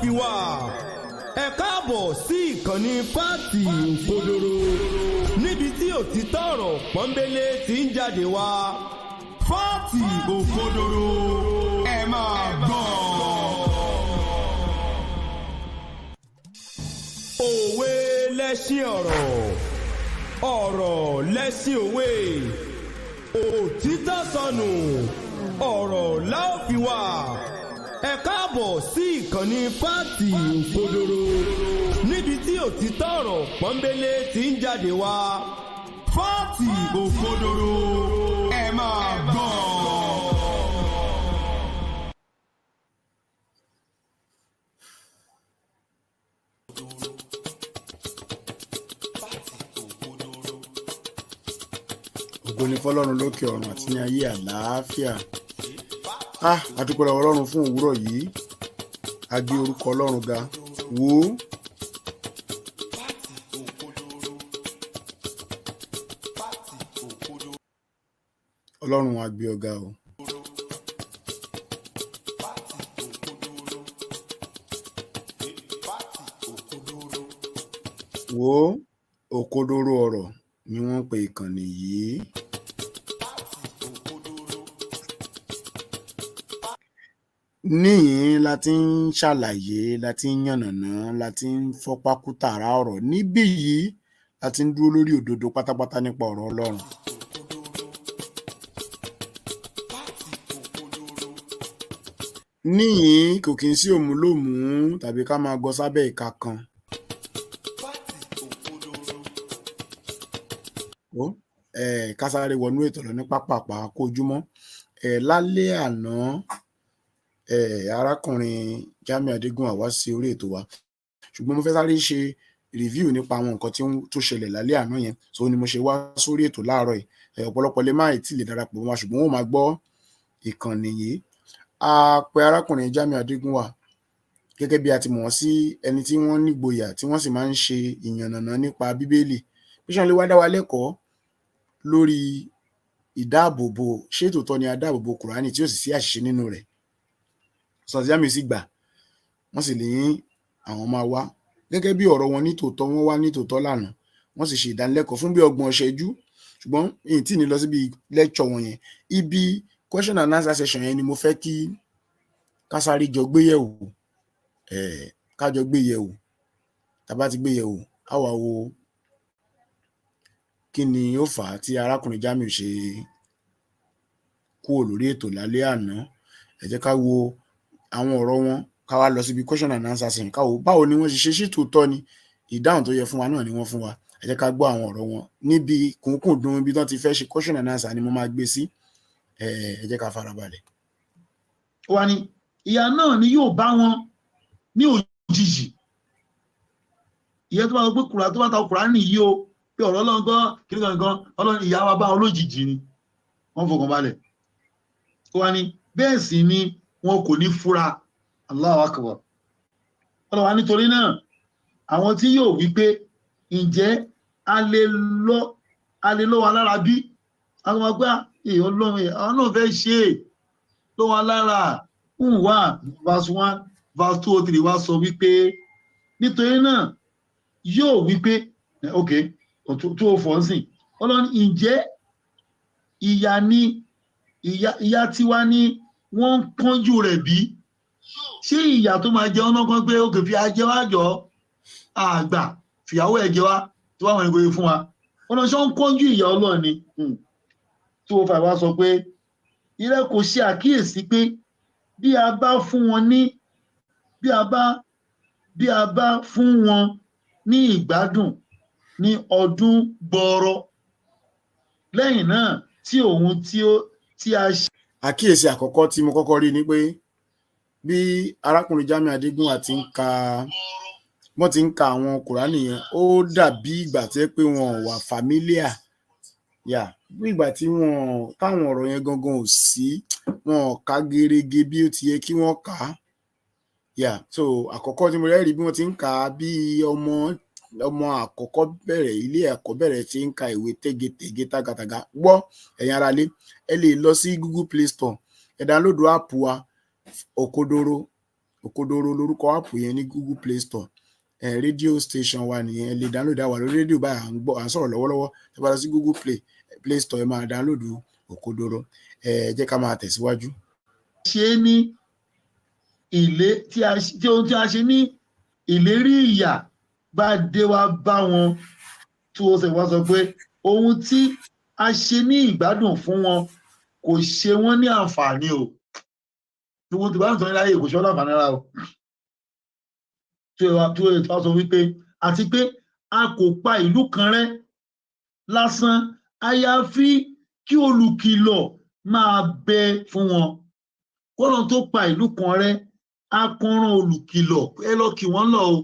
fi wà. Ẹ káàbọ̀ sí ìkànnì Fáàtì Òkodoro níbi tí òtítọ́ ọ̀rọ̀ pọ́nbélé ti ń jáde wá. Fáàtì Òkodoro ẹ máa gbọ́. Òwe lẹṣin ọ̀rọ̀, ọ̀rọ̀ lẹṣin òwe. Òtítọ́ sọnù, ọ̀rọ̀ la ó fi wà. Ẹ káàbọ̀ sí ìkànnì Fáàtì Òkodoro níbi tí òtítọ́ ọ̀rọ̀ pọ́nbélé ti ń jáde wá. Fáàtì Òkodoro ẹ máa gbọ́. Ògo ni fọ́lọ́run lókè ọ̀run àti ní ayé àlàáfíà. A dúpẹ́ lọ́wọ́ Ọlọ́run fún òwúrọ̀ yìí. A gbé orúkọ Ọlọ́run ga. Wò ó. Ọlọ́run a gbé ọ̀gá o. Wò ó. Òkodoro ọ̀rọ̀ ni wọ́n ń pe ìkànnì yìí. Níyìn la ti ń ṣàlàyé, la ti ń yànnàná, la ti ń fọ́pákútàrá ọ̀rọ̀. Níbí yìí la ti ń dúró lórí òdodo pátápátá nípa ọ̀rọ̀ Ọlọ́run. Níyìn kò kí n sí òmúlòmú tàbí ká máa gọ sábẹ́ ìka kan. Ká sáré wọnú ètò lọ ní pápápá kó ojúmọ́. Lálẹ́ àná arákùnrin Jamiu Adegunwa wá sí orí ètò wa, ṣùgbọ́n mo fẹ́ sáré ṣe review nípa àwọn nǹkan tó ṣẹlẹ̀ lálẹ́ àná yẹn, so ni mo ṣe wá sórí ètò láàárọ̀ yìí. Ọ̀pọ̀lọpọ̀ lè má tí lè darapọ̀ mọ́ wa, ṣùgbọ́n wọ́n máa gbọ́ ìkànnì yìí. A pe arákùnrin Jamiu Adegunwa gẹ́gẹ́ bí a ti mọ̀ wọ́n sí ẹni tí wọ́n nígboyà tí wọ́n sì máa ń ṣe ìyànnàná nípa Bíbélì. Bí ṣe lè wá dá wa lẹ́kọ̀ọ́ lórí ìdáàbòbò, ṣé tòótọ́ ni a dáàbòbò Kùránì tí ó sì sí àṣìṣe nínú rẹ̀. Ustaz Jamiu sì gbà, wọ́n sì lè àwọn máa wá gẹ́gẹ́ bí ọ̀rọ̀ wọn ní tòótọ́, wọ́n wá ní tòótọ́ lánàá, wọ́n sì ṣe ìdánilẹ́kọ̀ọ́ fún bí 30 ìṣẹ́jú, ṣùgbọ́n èyí tí ní lọ síbi lecture wọn yẹn, ibi question and answer session yẹn ni mo fẹ́ kí ká sáré jọ gbéyẹ̀wò, ká jọ gbéyẹ̀wò. Tá bá ti gbéyẹ̀wò, á wá wo kí ni ó fà á tí arákùnrin Jamiu ṣe kúrò lórí ètò lálẹ́ àná. Ẹ jẹ́ ká wo àwọn ọ̀rọ̀ wọn, ká wá lọ síbi question and answer session, ká wo báwo ni wọ́n ṣe tòótọ́ ni ìdáhùn tó yẹ fún wa náà ni wọ́n fún wa. Ẹ jẹ́ ká gbọ́ àwọn ọ̀rọ̀ wọn níbi kùnkùndùn ibi tán ti fẹ́ ṣe question and answer ni mo máa gbé sí. Ẹ jẹ́ ká farabalẹ̀. Ó wá ní ìyà náà ni yóò bá wọn ní òjijì. Ìyẹn tó bá sọ pé tó bá ta Kùránì yìí o pé ọ̀rọ̀ Ọlọ́run gan kí ní gangan Ọlọ́run ìyà wa bá wọn lójijì ni. Wọ́n fọkàn balẹ̀. Ó wá ní bẹ́ẹ̀ sì ni wọn kò ní fura. Allahu Akbar. Ọlọ́run wá nítorí náà àwọn tí yóò wí pé ǹjẹ́ a lè lọ wa lára bí? Àwọn ọgbà Ọlọ́run àwọn náà fẹ́ ṣe lọ wa lára. Wà verse 1 verse 2 or 3 wá sọ wípé nítorí náà yóò wípé okay 204 sìn. Ọlọ́run ǹjẹ́ ìyà tiwa ni wọ́n ń kánjú rẹ̀ bí? Ṣé ìyà tó máa jẹ ọ́nà kan pé ó kè fi ajẹ́ wá jọ àgbà fìyàwó ẹ̀jẹ̀ wá tó wà wọn ìgbòye fún wa? Ọ̀nà ṣọ́ ń kánjú ìyà Ọlọ́run ni. 205 wá sọ pé ìrẹ́ kò ṣe àkíyèsí pé bí a bá fún wọn ní ìgbádùn ní ọdún gbọọrọ lẹ́yìn náà tí òun tí a ṣe. Àkíyèsí àkọ́kọ́ tí mo kọ́kọ́ rí ni pé bí arákùnrin Jamiu Adegunwa wọ́n ti ń ka àwọn Kùránì yẹn, ó dàbí ìgbà tí pé wọn ò wà familiar. Bí ìgbà tí táwọn ọ̀rọ̀ yẹn gangan ò sí, wọn ò ká gerege bí ó ti yẹ kí wọ́n kà á. So àkọ́kọ́ tí mo rẹ́rìí bí wọ́n ti ń kà á bí ọmọ àkọ́kọ́ bẹ̀rẹ̀ ilé ẹ̀kọ́ bẹ̀rẹ̀ tí ń ka ìwé tégetège tágàtàgà. Gbọ́ ẹ̀yin aráalé, ẹ lè lọ sí Google Play Store, ẹ download app wa Òkodoro, Òkodoro lórúkọ áàpù yẹn ní Google Play Store. Radio station wa nìyẹn, lè download àwa lórí rédíò báyìí à ń sọ̀rọ̀ lọ́wọ́lọ́wọ́. Tẹ́ bá lọ sí Google Play Store ẹ máa download Òkodoro. Jẹ́ ká máa tẹ̀síwájú. ṣe ní ohun tí a ṣe ní ìlérí ìyà bá dé wá bá wọn tí wọ́n sì wá sọ pé ohun tí a ṣe ní ìgbádùn fún wọn kò ṣe wọ́n ní àǹfààní o. Gbogbo tí bá ń sọ ní láyé kò ṣe wọ́n láǹfààní rárá o. Tí ó sọ wípé àti pé a kò pa ìlú kan rẹ́ lásán àyàfi kí olùkìlọ̀ máa bẹ fún wọn. Kọ́nà tó pa ìlú kan rẹ́ á kọ́ràn olùkìlọ̀ ẹ lọ kí wọ́n lọ o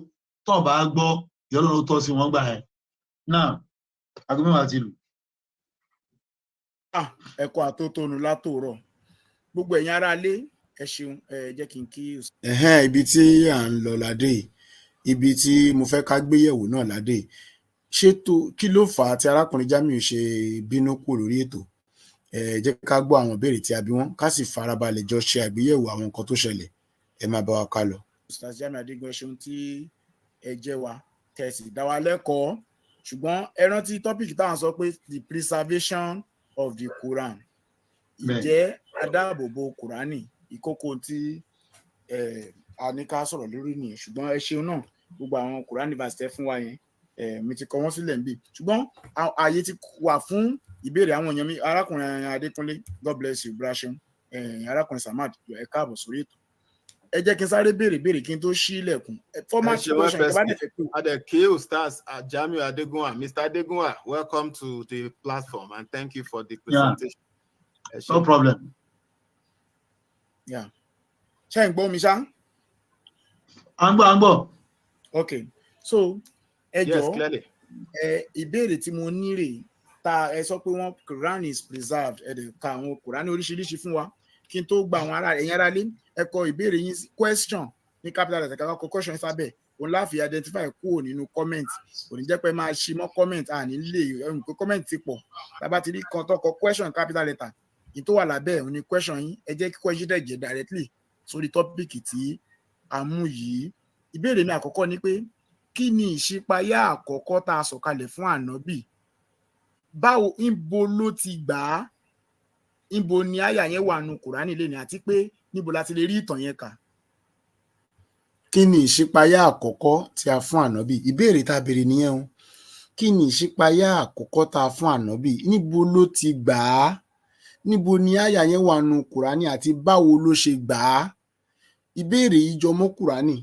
tó bá gbọ́ ìyọ́nà ló tọ́ sí wọn gbà ẹ̀. Náà aago mẹ́wàá ti lù. Ẹ̀kọ́ àtótónu látòrọ̀ gbogbo ẹ̀yin ará ilé ẹ ṣeun, jẹ́ kí n kí. Ibi tí à ń lọ ládé, ibi tí mo fẹ́ ká gbéyẹ̀wò náà ládé, kí ló fà á tí arákùnrin Jamiu ṣe bínú kúrò lórí ètò? Jẹ́ ká gbọ́ àwọn ìbéèrè tí a bí wọ́n, ká sì farabalẹ̀ jọ ṣe àgbéyẹ̀wò àwọn nǹkan tó ṣẹlẹ̀. Ẹ máa bá wa ká lọ. Ustaz Jamiu Adegunwa, ṣeun tí ẹ jẹ́ wa tẹ̀sí dá wa lẹ́kọ̀ọ́, ṣùgbọ́n ẹ rántí tọ́pìkì táwọn sọ pé the preservation of the Quran, ìjẹ́ adáàbòbò Kùránì, ìkókó tí a ní ká sọ̀rọ̀ lórí nìyẹn. Ṣùgbọ́n ẹ ṣeun náà, gbogbo àwọn Quran verse tẹ́ fún wa yẹn mi ti kọ wọ́n sílẹ̀ níbí, ṣùgbọ́n ààyè ti wà fún ìbéèrè àwọn èèyàn mi. Arákùnrin Adékúnlé, God bless you, brashin. Arákùnrin Samad, ẹ káàbọ̀ sórí ètò. Ẹ jẹ́ kí n sáré béèrè kí n tó ṣí ilẹ̀kùn. Format question ẹ bá dẹ̀ fẹ́ pé. Adeke Ustaz Jamiu Adegunwa. Mr. Adegunwa, welcome to the platform and thank you for the presentation. No problem. Yeah. Ṣé ń gbọ́ mi ṣá? À ń gbọ́. Okay, so ẹ jọ̀ọ́. Yes, clearly. Ìbéèrè tí mo ní rèé, ta ẹ sọ pé wọ́n Quran is preserved, ẹ dẹ̀ ka àwọn Quran oríṣiríṣi fún wa. Kí n tó gba àwọn ẹ̀yin ará ilé, ẹ kọ ìbéèrè yín question ní capital letter, ká kọ question sábẹ̀, òun láfi identify kúrò nínú comment. Kò ní jẹ́ pé máa ṣí mọ́ comment, àní lè comment ti pọ̀. Tá bá ti rí kan tó kọ question capital letter, ìyí tó wà lábẹ́ òun ni question yín, ẹ jẹ́ kí question dẹ̀ jẹ́ directly sórí topic tí a mú yìí. Ìbéèrè mi àkọ́kọ́ ni pé kí ni ìṣípayá àkọ́kọ́ tá a sọ̀kalẹ̀ fún Ànábì? Báwo, níbo ló ti gbà á? Níbo ni àyà yẹn wà nù Kùránì lé ní, àti pé níbo la ti lè rí ìtàn yẹn kà? Kí ni ìṣípayá àkọ́kọ́ tí a fún Ànábì? Ìbéèrè tá a béèrè nìyẹn o. Kí ni ìṣípayá àkọ́kọ́ tá a fún Ànábì? Níbo ló ti gbà á? Níbo ni àyà yẹn wà nù Kùránì àti báwo ló ṣe gbà á? Ìbéèrè yìí jọ mọ́ Kùránì.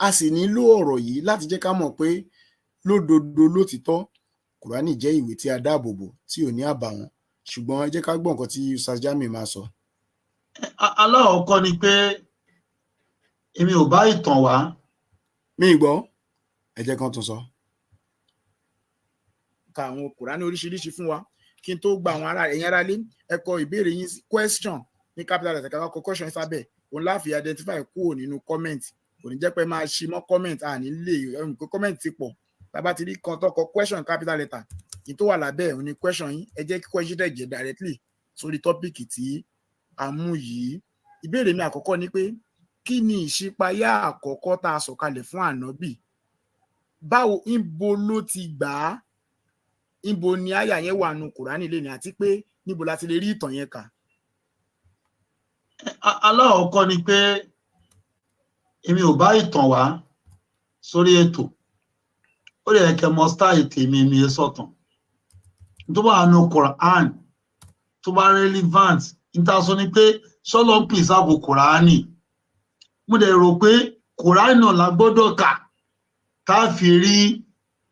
A sì nílò ọ̀rọ̀ yìí láti jẹ́ ká mọ̀ pé lódodo lótìtọ́ Kùránì jẹ́ ìwé tí a dáàbò bò tí ò ní àbàwọ́n. Ṣùgbọ́n ẹ jẹ́ ká gbọ́ nǹkan tí Ustaz Jamiu máa sọ. Alákọ̀ọ́kọ́ ni pé èmi ò bá ìtàn wá. Mi gbọ́, ẹ jẹ́ kán tún sọ. Ka àwọn Kùránì oríṣiríṣi fún wa. Kí n tó gba àwọn ẹ̀yin ará ilé, ẹ kọ ìbéèrè yín question ní capital letter, ká kọ question sábẹ̀, òun láfi identify kúrò nínú comment. Kò ní jẹ́ pé máa ṣí mọ́ comment, àní lè comment ti pọ̀. Tá bá ti rí kan tó kọ question capital letter, ìyí tó wà lábẹ́ òun ni question yín, ẹ jẹ́ kí question dẹ̀ jẹ́ directly sórí topic tí a mú yìí. Ìbéèrè mi àkọ́kọ́ ni pé kí ni ìṣípayá àkọ́kọ́ tá a sọ̀kalẹ̀ fún Ànábì? Báwo, níbo ló ti gbà á? Níbo ni àyà yẹn wà nù Kùránì lé ní, àti pé níbo la ti lè rí ìtàn yẹn kà? Alákọ̀ọ́kọ́ ni pé èmi ò bá ìtàn wá sórí ètò. Ó lè kẹ́ mọ́ style tèmi mi sọ̀tàn. Tó bá nù Quran, tó bá relevant, ìtàsọ ni pé sọ́lọ́ ń preserve Kùránì. Mo dẹ̀ rò pé Kùránì náà la gbọ́dọ̀ kà ká fi rí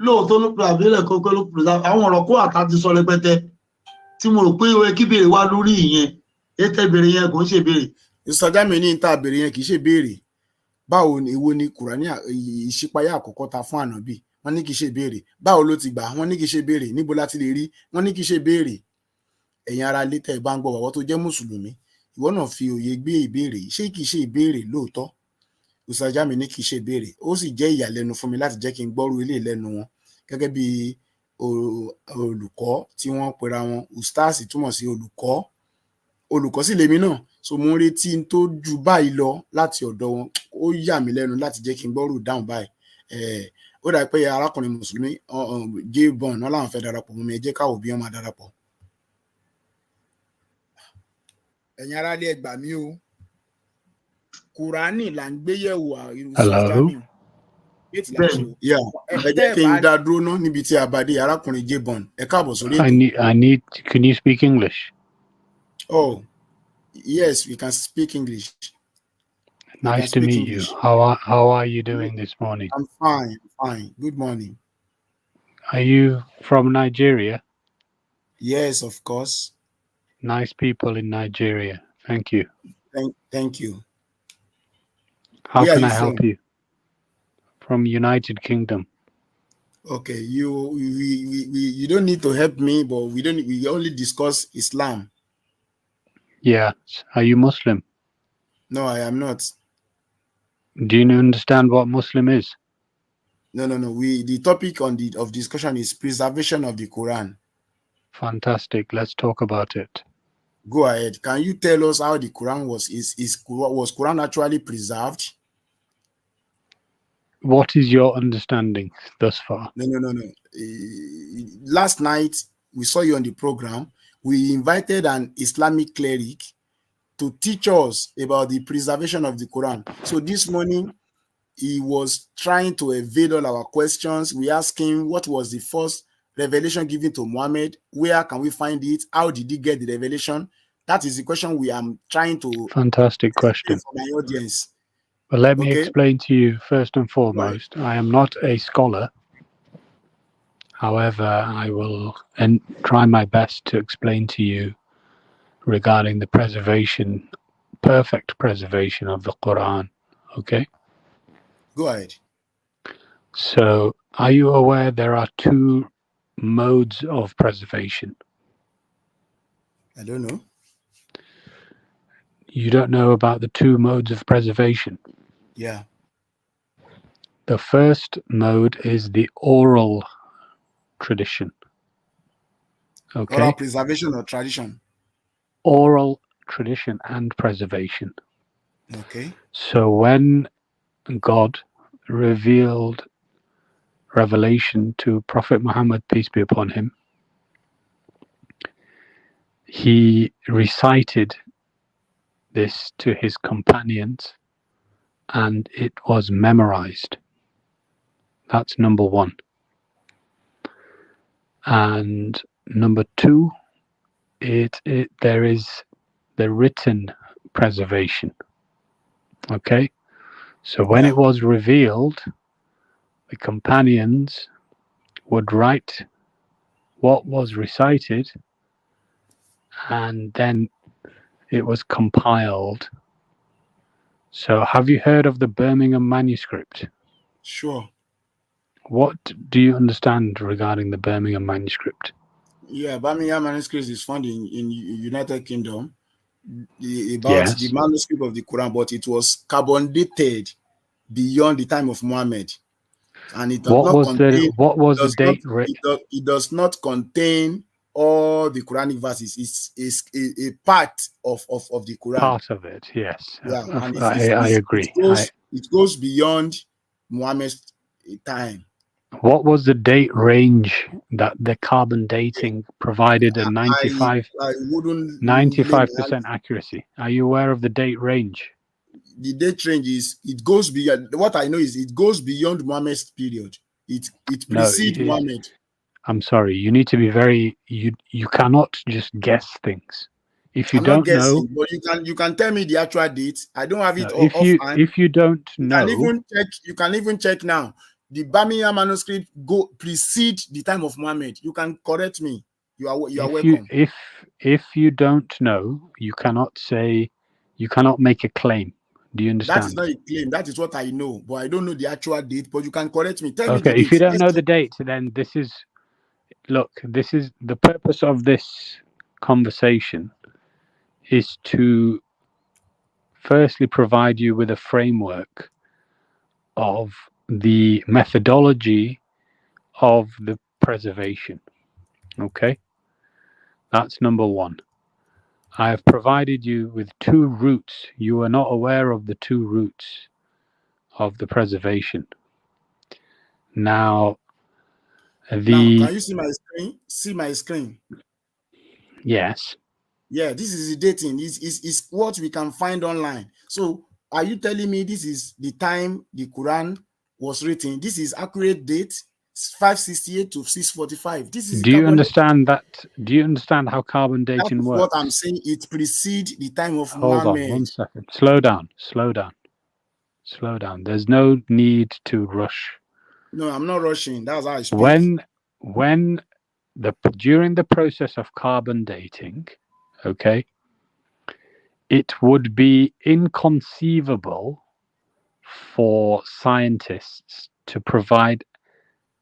lóòótọ́ ló pè àbílẹ̀ kọ́kọ́ ló preserve. Àwọn ọ̀rọ̀ kó àtà ti sọ rẹpẹtẹ tí mo rò pé ó yẹ kí béèrè wá lórí ìyẹn. Ètò ìbéèrè yẹn kò ń ṣe béèrè. Ustaz Jamiu ní ìta béèrè yẹn kì í ṣe béèrè. Báwo ni èwo ni Kùránì ìṣípayá àkọ́kọ́ ta fún Ànábì? Wọ́n ní kì í ṣe béèrè. Báwo ló ti gbà? Wọ́n ní kì í ṣe béèrè. Níbo la ti lè rí? Wọ́n ní kì í ṣe béèrè. Ẹ̀yin ará ilé tẹ́ ẹ bá ń gbọ́ wàwọ́ tó jẹ́ mùsùlùmí, ìwọ náà fi òye gbé ìbéèrè yìí. Ṣé kì í ṣe ìbéèrè lóòótọ́? Ustaz Jamiu ní kì í ṣe ìbéèrè. Ó sì jẹ́ ìyàlẹ́nu fún mi láti jẹ́ kí n gbọ́rú ilé lẹ́nu wọn gẹ́gẹ́ bí olùkọ́ tí wọ́n pera wọn. Ustaz túmọ̀ sí olùkọ́. Olùkọ́ sì lèmi náà. so mo ń retí n tó ju báyìí lọ láti ọ̀dọ̀ wọn. Ó yà mí lẹ́nu láti jẹ́ kí n gbọ́rù dáhùn báyìí. Ó dà pé arákùnrin mùsùlùmí J-Bon náà làwọn fẹ́ darapọ̀ mọ́ mi, ẹ jẹ́ ká wò bí wọ́n máa darapọ̀. Ẹ̀yin aráalé ẹ gbà mí o, Kùránì là ń gbé yẹ̀wò Ustaz Jamiu. Ẹ jẹ́ kí n dá dúró ná níbi tí a bá dé, arákùnrin J-Bon ẹ káàbọ̀ sórí ètò. Can you speak English? Oh, yes, we can speak English. Nice to meet you. How are you doing this morning? I'm fine. Good morning. Are you from Nigeria? Yes, of course. Nice people in Nigeria. Thank you. Thank you. How can I help you? From United Kingdom. Okay, you don't need to help me, but we only discuss Islam. Yeah. Are you Muslim? No, I am not. Do you understand what Muslim is? No. The topic of discussion is preservation of the Quran. Fantastic. Let's talk about it. Go ahead. Can you tell us how the Quran was Quran actually preserved? What is your understanding thus far? No. Last night we saw you on the program. We invited an Islamic cleric to teach us about the preservation of the Quran. So this morning, he was trying to evade all our questions. We asked him what was the first revelation given to Muhammad, where can we find it, how did he get the revelation? That is the question we are trying to. Fantastic question for my audience. Well, let me explain to you first and foremost. Right. I am not a scholar. However, I will try my best to explain to you regarding the perfect preservation of the Quran. Okay? Go ahead. So, are you aware there are two modes of preservation? I don't know. You don't know about the two modes of preservation? Yeah. The first mode is the oral tradition. Okay. Oral preservation or tradition? Oral tradition and preservation. Okay. So when God revealed revelation to Prophet Muhammad, peace be upon him, he recited this to his companions and it was memorized. That's number one. And number two, there is the written preservation. Okay? So when it was revealed, the companions would write what was recited and then it was compiled. So have you heard of the Birmingham manuscript? Sure. What do you understand regarding the Birmingham manuscript? Yeah, Birmingham manuscript is found in United Kingdom. The manuscript of the Quran, but it was carbon dated beyond the time of Muhammad. And it does it does not contain all the Quranic verses. It's a part of the Quran. Part of it, yes. Yeah, and I agree. It goes beyond Muhammad's time. What was the date range that the carbon dating provided a 95% accuracy? Are you aware of the date range? The date range it goes beyond. What I know is it goes beyond Muhammad's period. It precedes Muhammad. I'm sorry. You need to be very. You cannot just guess things. If you I'm don't not guessing, know, but you can tell me the actual date. I don't have it offhand. If you don't know, you can even check now. The Birmingham manuscript precede the time of Muhammad. You can correct me. You are welcome. If you don't know, you cannot say. You cannot make a claim. Do you understand? That is not a claim. That is what I know, but I don't know the actual date. But you can correct me. Tell me the date. If you don't know the date, then this is the purpose of this conversation is to firstly provide you with a framework of the methodology of the preservation. Okay, that's number one. I have provided you with 2 routes. You are not aware of the 2 routes of the preservation. Now, Now, can you see my screen? See my screen? Yes. Yeah, this is the dating. Is what we can find online. So, are you telling me this is the time the Quran was written? This is accurate date, 568 to 645. This is Do you understand that? Do you understand how carbon dating works? What I'm saying, it precedes the time of Hold Muhammad. on 1 second. Slow down. Slow down. Slow down. There's no need to rush. No, I'm not rushing. That's how I speak. When during the process of carbon dating, okay, it would be inconceivable for scientists to provide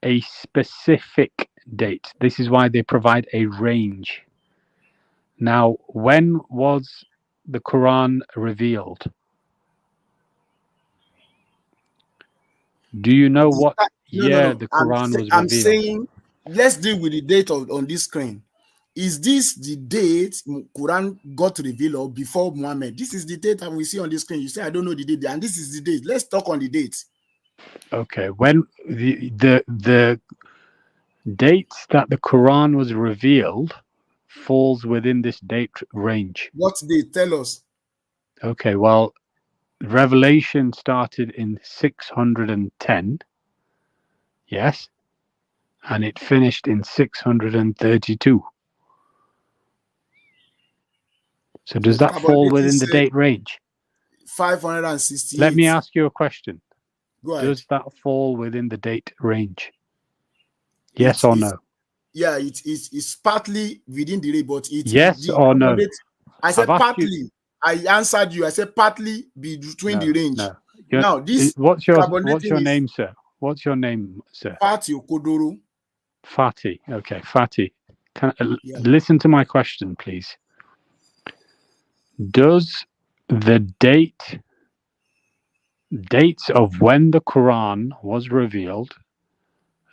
a specific date. This is why they provide a range. Now, when was the Quran revealed? Do you know what year the Quran was revealed? I'm saying, let's deal with the date on this screen. Is this the date Quran got revealed or before Muhammad? This is the date that we see on the screen. You say, I don't know the date, and this is the date. Let's talk on the date. Okay, when the dates that the Quran was revealed falls within this date range. What date? Tell us. Okay, well, Revelation started in 610, yes, and it finished in 632. So does that fall within the date range? 568. Let me ask you a question. Go ahead. Does that fall within the date range? Yes or no? Yeah, it's partly within the range, but it's yes or no. I said partly. I answered you. I said partly between the range. No. Now this. What's your name, sir? What's your name, sir? Fati Okodoro. Fati. Okay, Fati. Listen to my question, please. Does the dates of when the Quran was revealed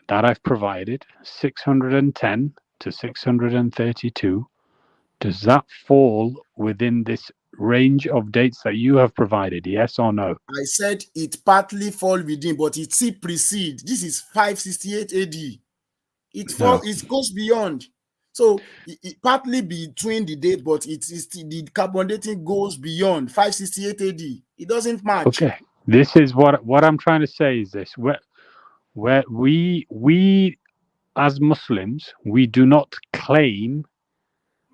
that I've provided, 610 to 632, does that fall within this range of dates that you have provided? Yes or no? I said it partly fall within, but it still precedes. This is 568 AD. It goes beyond. So it partly between the date, but the carbon dating goes beyond 568 AD. It doesn't match. Okay, this is what I'm trying to say is this: where we as Muslims, we do not claim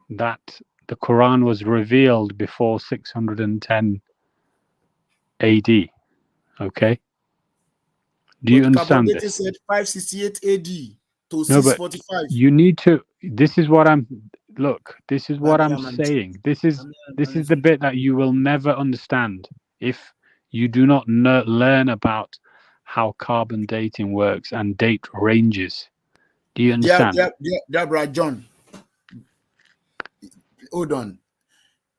that the Quran was revealed before 610 AD. Okay, do you understand this? Carbon said 568 AD to 645. You need to. This is what I'm. Look, this is what I'm saying. This is the bit that you will never understand if you do not learn about how carbon dating works and date ranges. Do you understand? Deborah John, hold on.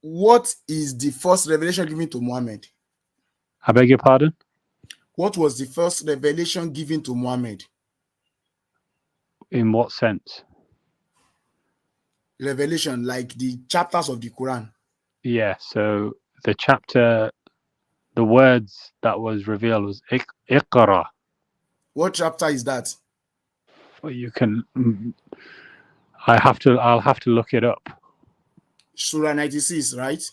What is the first revelation given to Muhammad? I beg your pardon? What was the first revelation given to Muhammad? In what sense? Revelation, like the chapters of the Quran. Yeah, so the chapter, the words that was revealed was Iqra. What chapter is that? Well, you can. I'll have to look it up. Surah 96, right?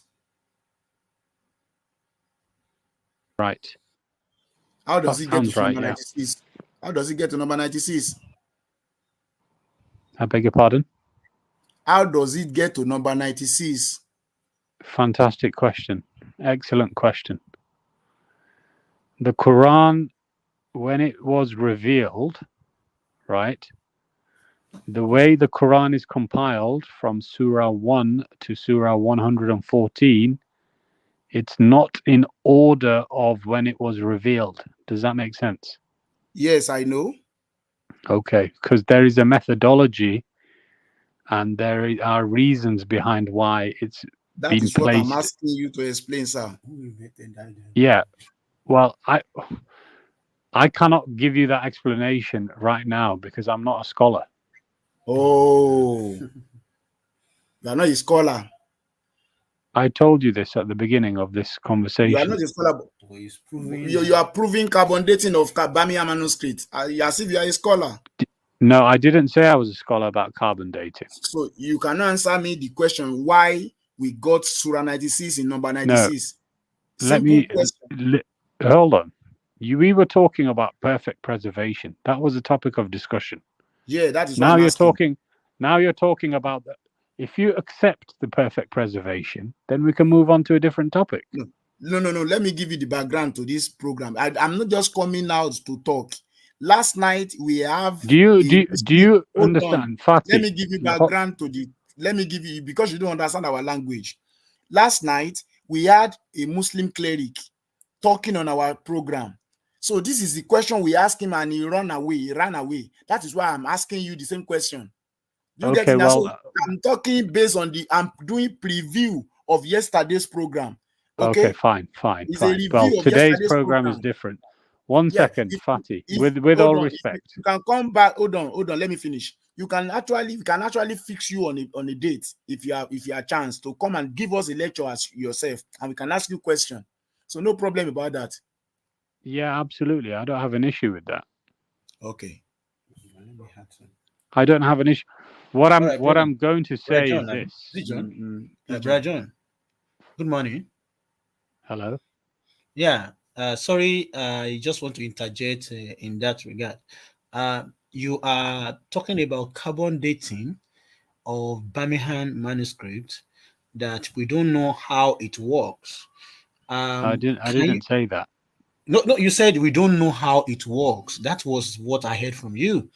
Right. How does it get to number 96? How does it get to number 96? I beg your pardon? How does it get to number 96? Fantastic question. Excellent question. The Quran, when it was revealed, right, the way the Quran is compiled from Surah 1 to Surah 114, it's not in order of when it was revealed. Does that make sense? Yes, I know. Okay, because there is a methodology and there are reasons behind why it's that been is what placed. I'm asking you to explain, sir. Yeah, well, I cannot give you that explanation right now because I'm not a scholar. Oh, you're not a scholar. I told you this at the beginning of this You are conversation. not a scholar. But he's proving You are proving carbon dating of Birmingham manuscript as if you are a scholar. No, I didn't say I was a scholar about carbon dating. So you cannot answer me the question why we got Surah 96 in number 96. Let Simple me question. hold on. We were talking about perfect preservation. That was a topic of discussion. Yeah, that is what Now I'm you're asking. talking. Now you're talking about that. If you accept the perfect preservation, then we can move on to a different topic. No. Let me give you the background to this program. I'm not just coming out to talk. Last night we have. Do you Hold understand, on. Fatih? Let me give you background to the. Let me give you, because you don't understand our language. Last night we had a Muslim cleric talking on our program. So this is the question we asked him, and he ran away. That is why I'm asking you the same question. You Okay, get it? well, So I'm talking based on I'm doing preview of yesterday's program. Okay, fine. It's a review Well, of today's yesterday's program is different. One Yeah, second, if- Fatih. if- With all hold on, respect, you can come back. Hold on. Let me finish. We can actually fix you on a date if you have a chance to come and give us a lecture as yourself, and we can ask you questions. So no problem about that. yeah, absolutely. I don't have an issue with that. Okay. I don't have an issue. What Alright, I'm going to say John, is Is it John? this. Brother John. Good morning. Hello. Yeah. Sorry, I just want to interject in that regard. You are talking about carbon dating of Birmingham manuscript that we don't know how it works. I didn't say that. No, you said we don't know how it works. That was what I heard from you.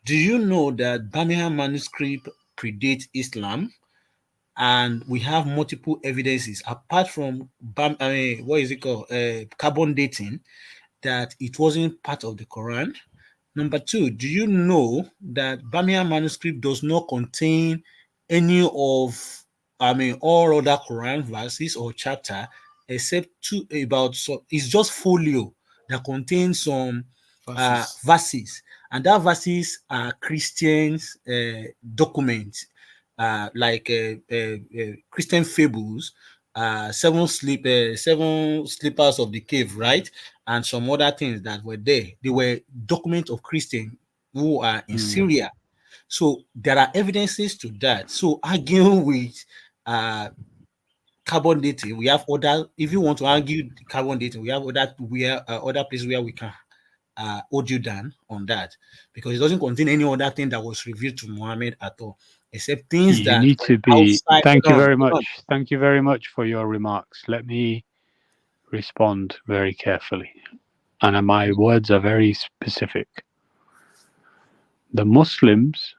Do you know that Birmingham manuscript predates Islam? And we have multiple evidences apart from what is it called, carbon dating, that it wasn't part of the Quran. Number two, do you know that Birmingham manuscript does not contain any of all other Quran verses or chapter except it's just folio that contains some verses, and that verses are Christians documents, like Christian fables, seven sleepers of the cave, right? And some other things that were there. They were documents of Christians who are in Syria. So there are evidences to that. So arguing with carbon dating, we have other. If you want to argue carbon dating, we have other places where we can hold you down on that, because it doesn't contain any other thing that was revealed to Muhammad at all, except things You that need to be. outside. Thank you very much. Thank you very much for your remarks. Let me respond very carefully, and my words are very specific. The Muslims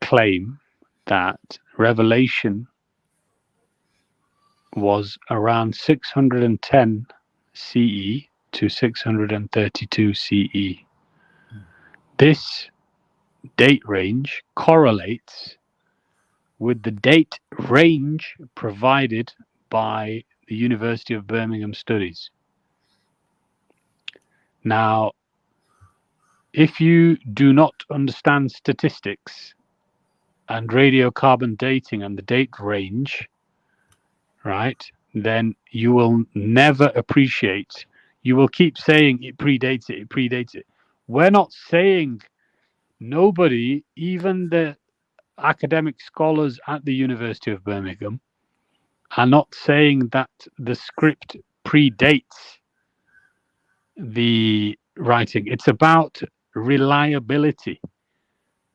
claim that Revelation was around 610 CE to 632 CE. This date range correlates with the date range provided by the University of Birmingham Studies. Now, if you do not understand statistics and radiocarbon dating and the date range, right, then you will never appreciate. You will keep saying it predates it. We're not saying, nobody, even the academic scholars at the University of Birmingham, are not saying that the script predates the writing. It's about reliability.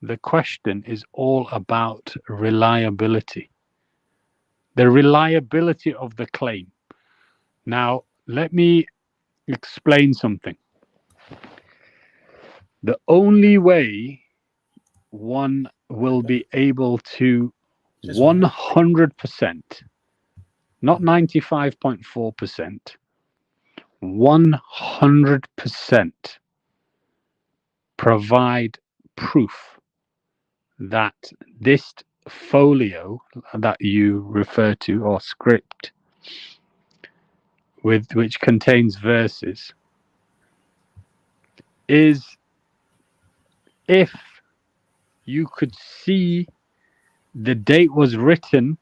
The question is all about reliability. The reliability of the claim. Now, let me explain something. The only way one will be able to 100%, not 95.4%, 100% provide proof that this folio that you refer to, or script, which contains verses, is if you could see the date was written,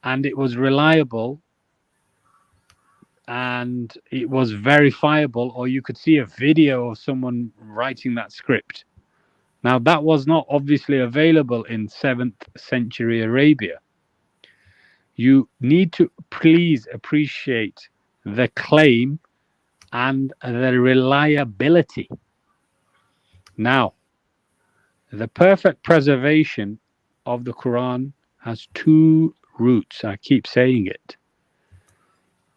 and it was reliable, and it was verifiable, or you could see a video of someone writing that script. Now, that was not obviously available in 7th century Arabia. You need to please appreciate the claim and the reliability. Now, the perfect preservation of the Quran has two roots. I keep saying it.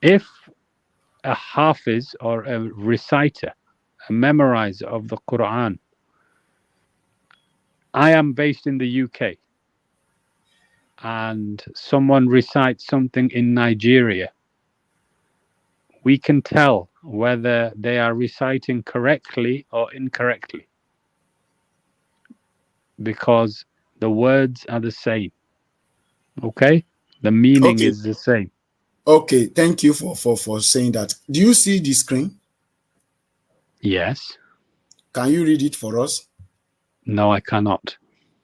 If a hafiz or a reciter, a memorizer of the Quran, I am based in the UK, and someone recites something in Nigeria, we can tell whether they are reciting correctly or incorrectly, because the words are the same. Okay? The meaning is the same. Okay, thank you for saying that. Do you see the screen? Yes. Can you read it for us? No, I cannot.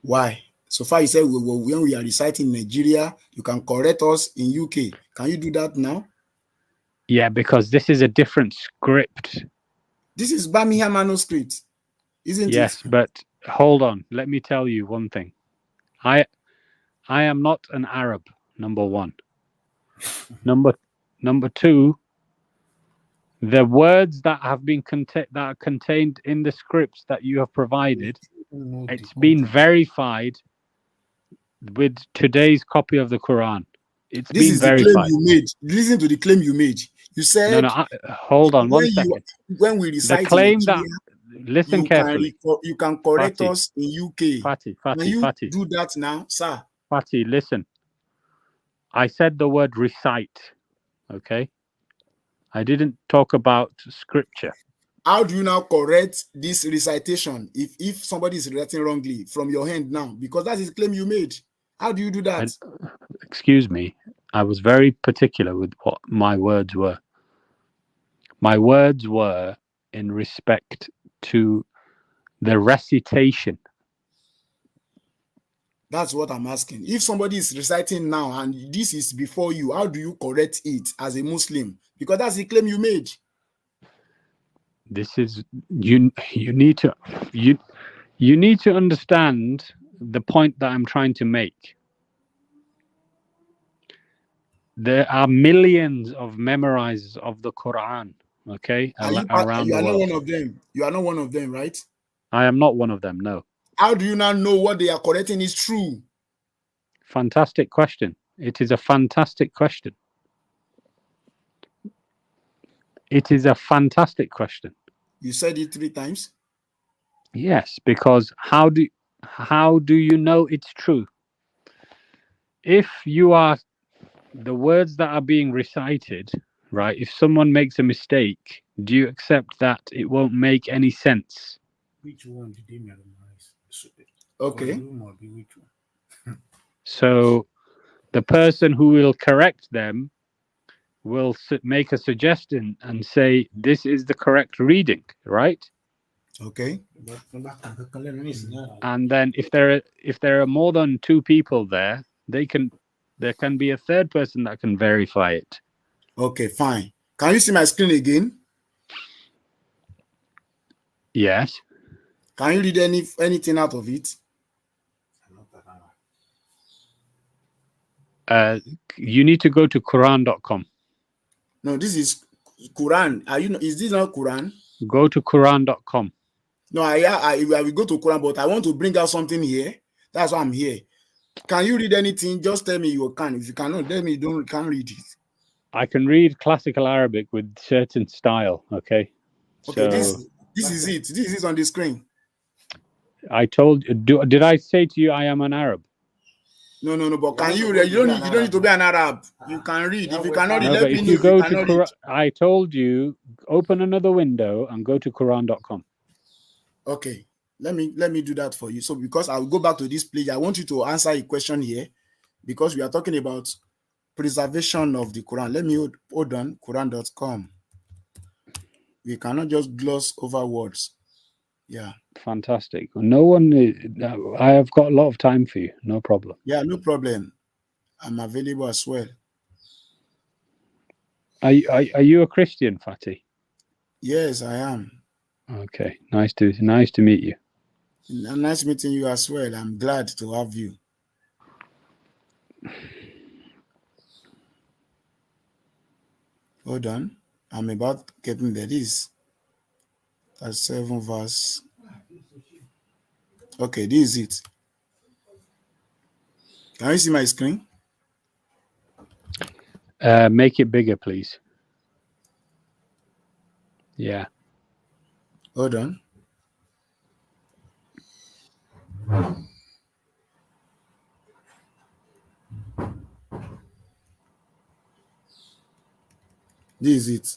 Why? So far you said when we are reciting in Nigeria, you can correct us in UK. Can you do that now? Yeah, because this is a different script. This is Birmingham manuscript, isn't it? Yes, but hold on. Let me tell you one thing. I am not an Arab, number one. Number two, the words that have been contained in the scripts that you have provided, it's been verified with today's copy of the Quran. It's This been is verified. the claim you made. Listen to the claim you made. You said hold on one second. When we recite the claim in Nigeria, that listen carefully. You can correct Fatih, us in UK. Can you do that now, sir? Fatih, listen. I said the word recite, okay? I didn't talk about scripture. How do you now correct this recitation if somebody is reciting wrongly from your hand now? Because that is the claim you made. How do you do that? Excuse me. I was very particular with what my words were. My words were in respect to the recitation. That's what I'm asking. If somebody is reciting now and this is before you, how do you correct it as a Muslim? Because that's the claim you made. This is you need to understand the point that I'm trying to make. There are millions of memorizers of the Quran, okay, around the world. You are not one of them. You are not one of them, right? I am not one of them, no. How do you now know what they are correcting is true? Fantastic question. It is a fantastic question. It is a fantastic question. You said it 3 times? Yes, because how do you know it's true? If you are the words that are being recited, right? If someone makes a mistake, do you accept that it won't make any sense? Which one did they memorize? Okay. So the person who will correct them will make a suggestion and say, this is the correct reading, right? Okay. And then if there are more than 2 people there, there can be a third person that can verify it. Okay, fine. Can you see my screen again? Yes. Can you read anything out of it? You need to go to Quran.com. No, this is Quran. Is this not Quran? Go to Quran.com. No, I will go to Quran, but I want to bring out something here. That's why I'm here. Can you read anything? Just tell me you can. If you cannot, tell me you can't read it. I can read classical Arabic with certain style, okay? Okay, so, this is it. This is on the screen. I told you, did I say to you I am an Arab? No, but can you read? You don't need to be an Arab. You can read. If you cannot read, let me know. If you go to Quran, I told you, open another window and go to Quran.com. Okay, let me do that for you. So because I'll go back to this page, I want you to answer a question here because we are talking about preservation of the Quran. Let me hold on Quran.com. We cannot just gloss over words. Yeah. Fantastic. No one. I have got a lot of time for you. No problem. Yeah, no problem. I'm available as well. Are you a Christian, Fatih? Yes, I am. Okay. Nice to meet you. Nice meeting you as well. I'm glad to have you. Hold on. I'm about getting there. This. That's 7 verse. Okay, this is it. Can you see my screen? Make it bigger, please. Yeah. Hold on. This is it.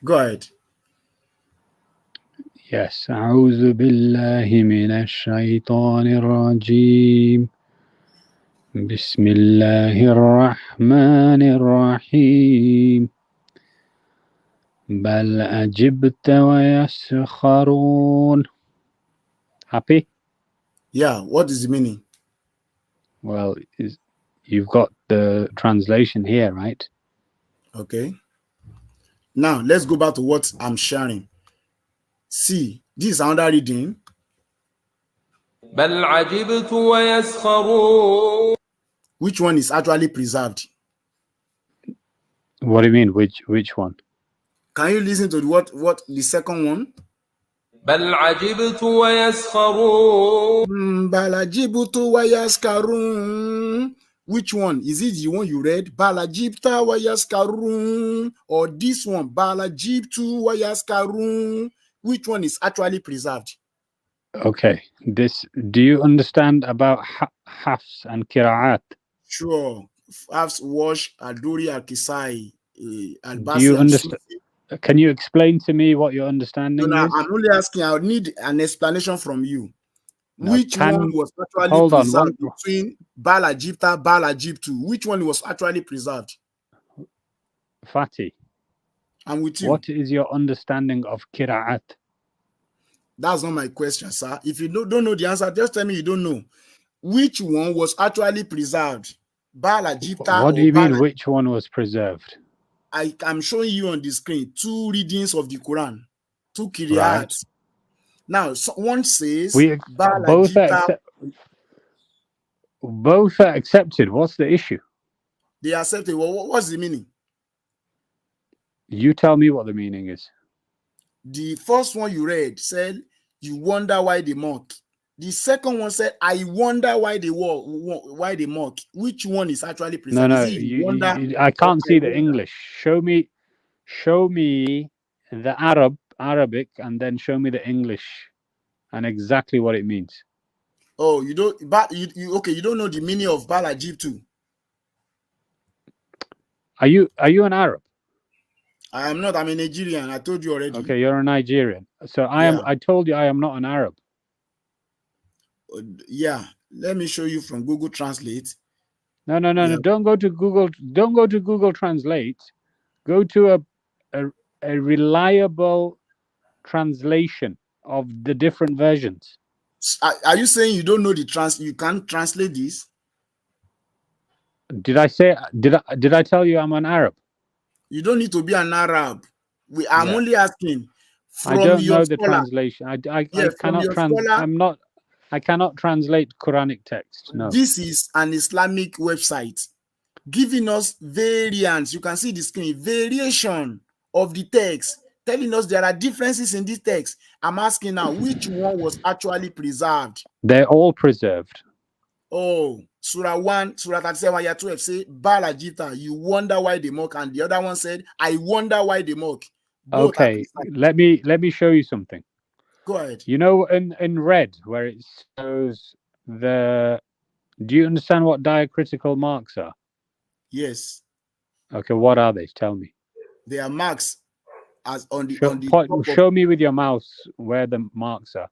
Go ahead. Yes. أعوذ بالله من الشيطان الرجيم. بسم الله الرحمن الرحيم. بل أجبت ويسخرون. Happy? Yeah, what is the meaning? Well, you've got the translation here, right? Okay. Now, let's go back to what I'm sharing. See, this is another reading. بل عجبت ويسخرون. Which one is actually preserved? What do you mean? Which one? Can you listen to what the second one? بل عجبت ويسخرون. Balajibutu wayaskarun. Which one? Is it the one you read? Balajibta wayaskarun. Or this one? Balajibtu wayaskarun. Which one is actually preserved? Okay. Do you understand about hafs and qira'at? Sure. Hafs, Wash, Aduri, Al-Kisai, Al-Basi. Do you understand? Can you explain to me what your understanding No, is? I'm only asking. I need an explanation from you. No, Which one was actually preserved between Balajibta, Balajibtu? Which one was actually preserved? Fatih, I'm with you. what is your understanding of qira'at? That's not my question, sir. If you don't know the answer, just tell me you don't know. Which one was actually preserved? Balajibta. What do you mean, which one was preserved? I'm showing you on the screen 2 readings of the Quran, 2 qira'at. Right. Now, one says both are accepted. What's the issue? They accepted. Well, what's the meaning? You tell me what the meaning is. The first one you read said, you wonder why they mock. The second one said, I wonder why they mock. Which one is actually preserved? No, I can't see the English. Show me the Arabic, and then show me the English and exactly what it means. Oh, you don't, but you don't know the meaning of Balajib too. Are you an Arab? I am not. I'm a Nigerian. I told you already. Okay, you're a Nigerian. So I told you I am not an Arab. Yeah, let me show you from Google Translate. No. Don't go to Google. Don't go to Google Translate. Go to a reliable translation of the different versions. Are you saying you don't know you can't translate this? Did I say? Did I tell you I'm an Arab? You don't need to be an Arab. I'm only asking. I don't know the translation. I cannot I cannot translate Quranic text. No. This is an Islamic website giving us variants. You can see the screen, variation of the text, telling us there are differences in this text. I'm asking now, which one was actually preserved? They're all preserved. Oh, Surah 1, Surah 37, Ayah 12 say, Balajita, you wonder why they mock. And the other one said, I wonder why they mock. Both okay, let me show you something. Go ahead. You know, in red, where it shows do you understand what diacritical marks are? Yes. Okay, what are they? Tell me. They are marks as on the show me with your mouse where the marks are.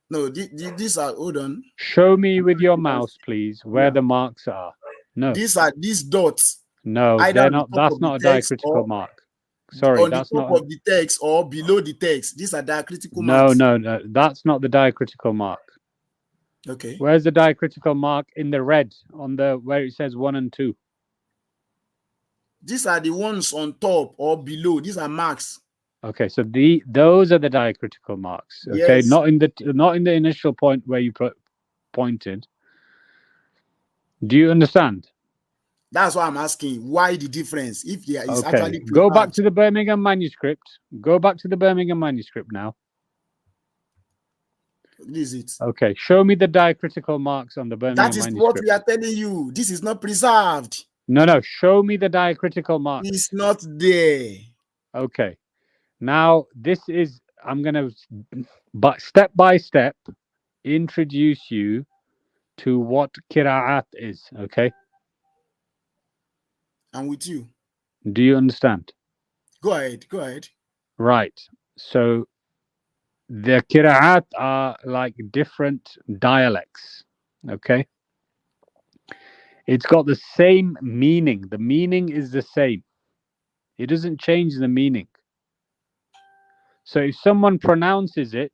No, these are, hold on. Show me with your mouse, please, where the marks are. No. These are these dots. No, they're not. That's not a diacritical mark. Sorry, on the that's top not. of the text or below the text. These are diacritical No, marks. no, that's not the diacritical mark. Okay. Where's the diacritical mark in the red on the where it says 1 and 2? These are the ones on top or below. These are marks. Okay, so those are the diacritical marks. Okay, Yes. not in the initial point where you pointed. Do you understand? That's why I'm asking. Why the difference? If there is Okay, actually go back preserved. to the Birmingham manuscript. Go back to the Birmingham manuscript now. This is it. Okay, show me the diacritical marks on the Birmingham That is manuscript. what we are telling you. This is not preserved. No, show me the diacritical marks. It's not there. Okay, now this is, I'm going to, but step by step, introduce you to what Qira'at is, okay? I'm with you. Do you understand? Go ahead. Go ahead. Right, so the Qira'at are like different dialects, okay? It's got the same meaning. The meaning is the same. It doesn't change the meaning. So if someone pronounces it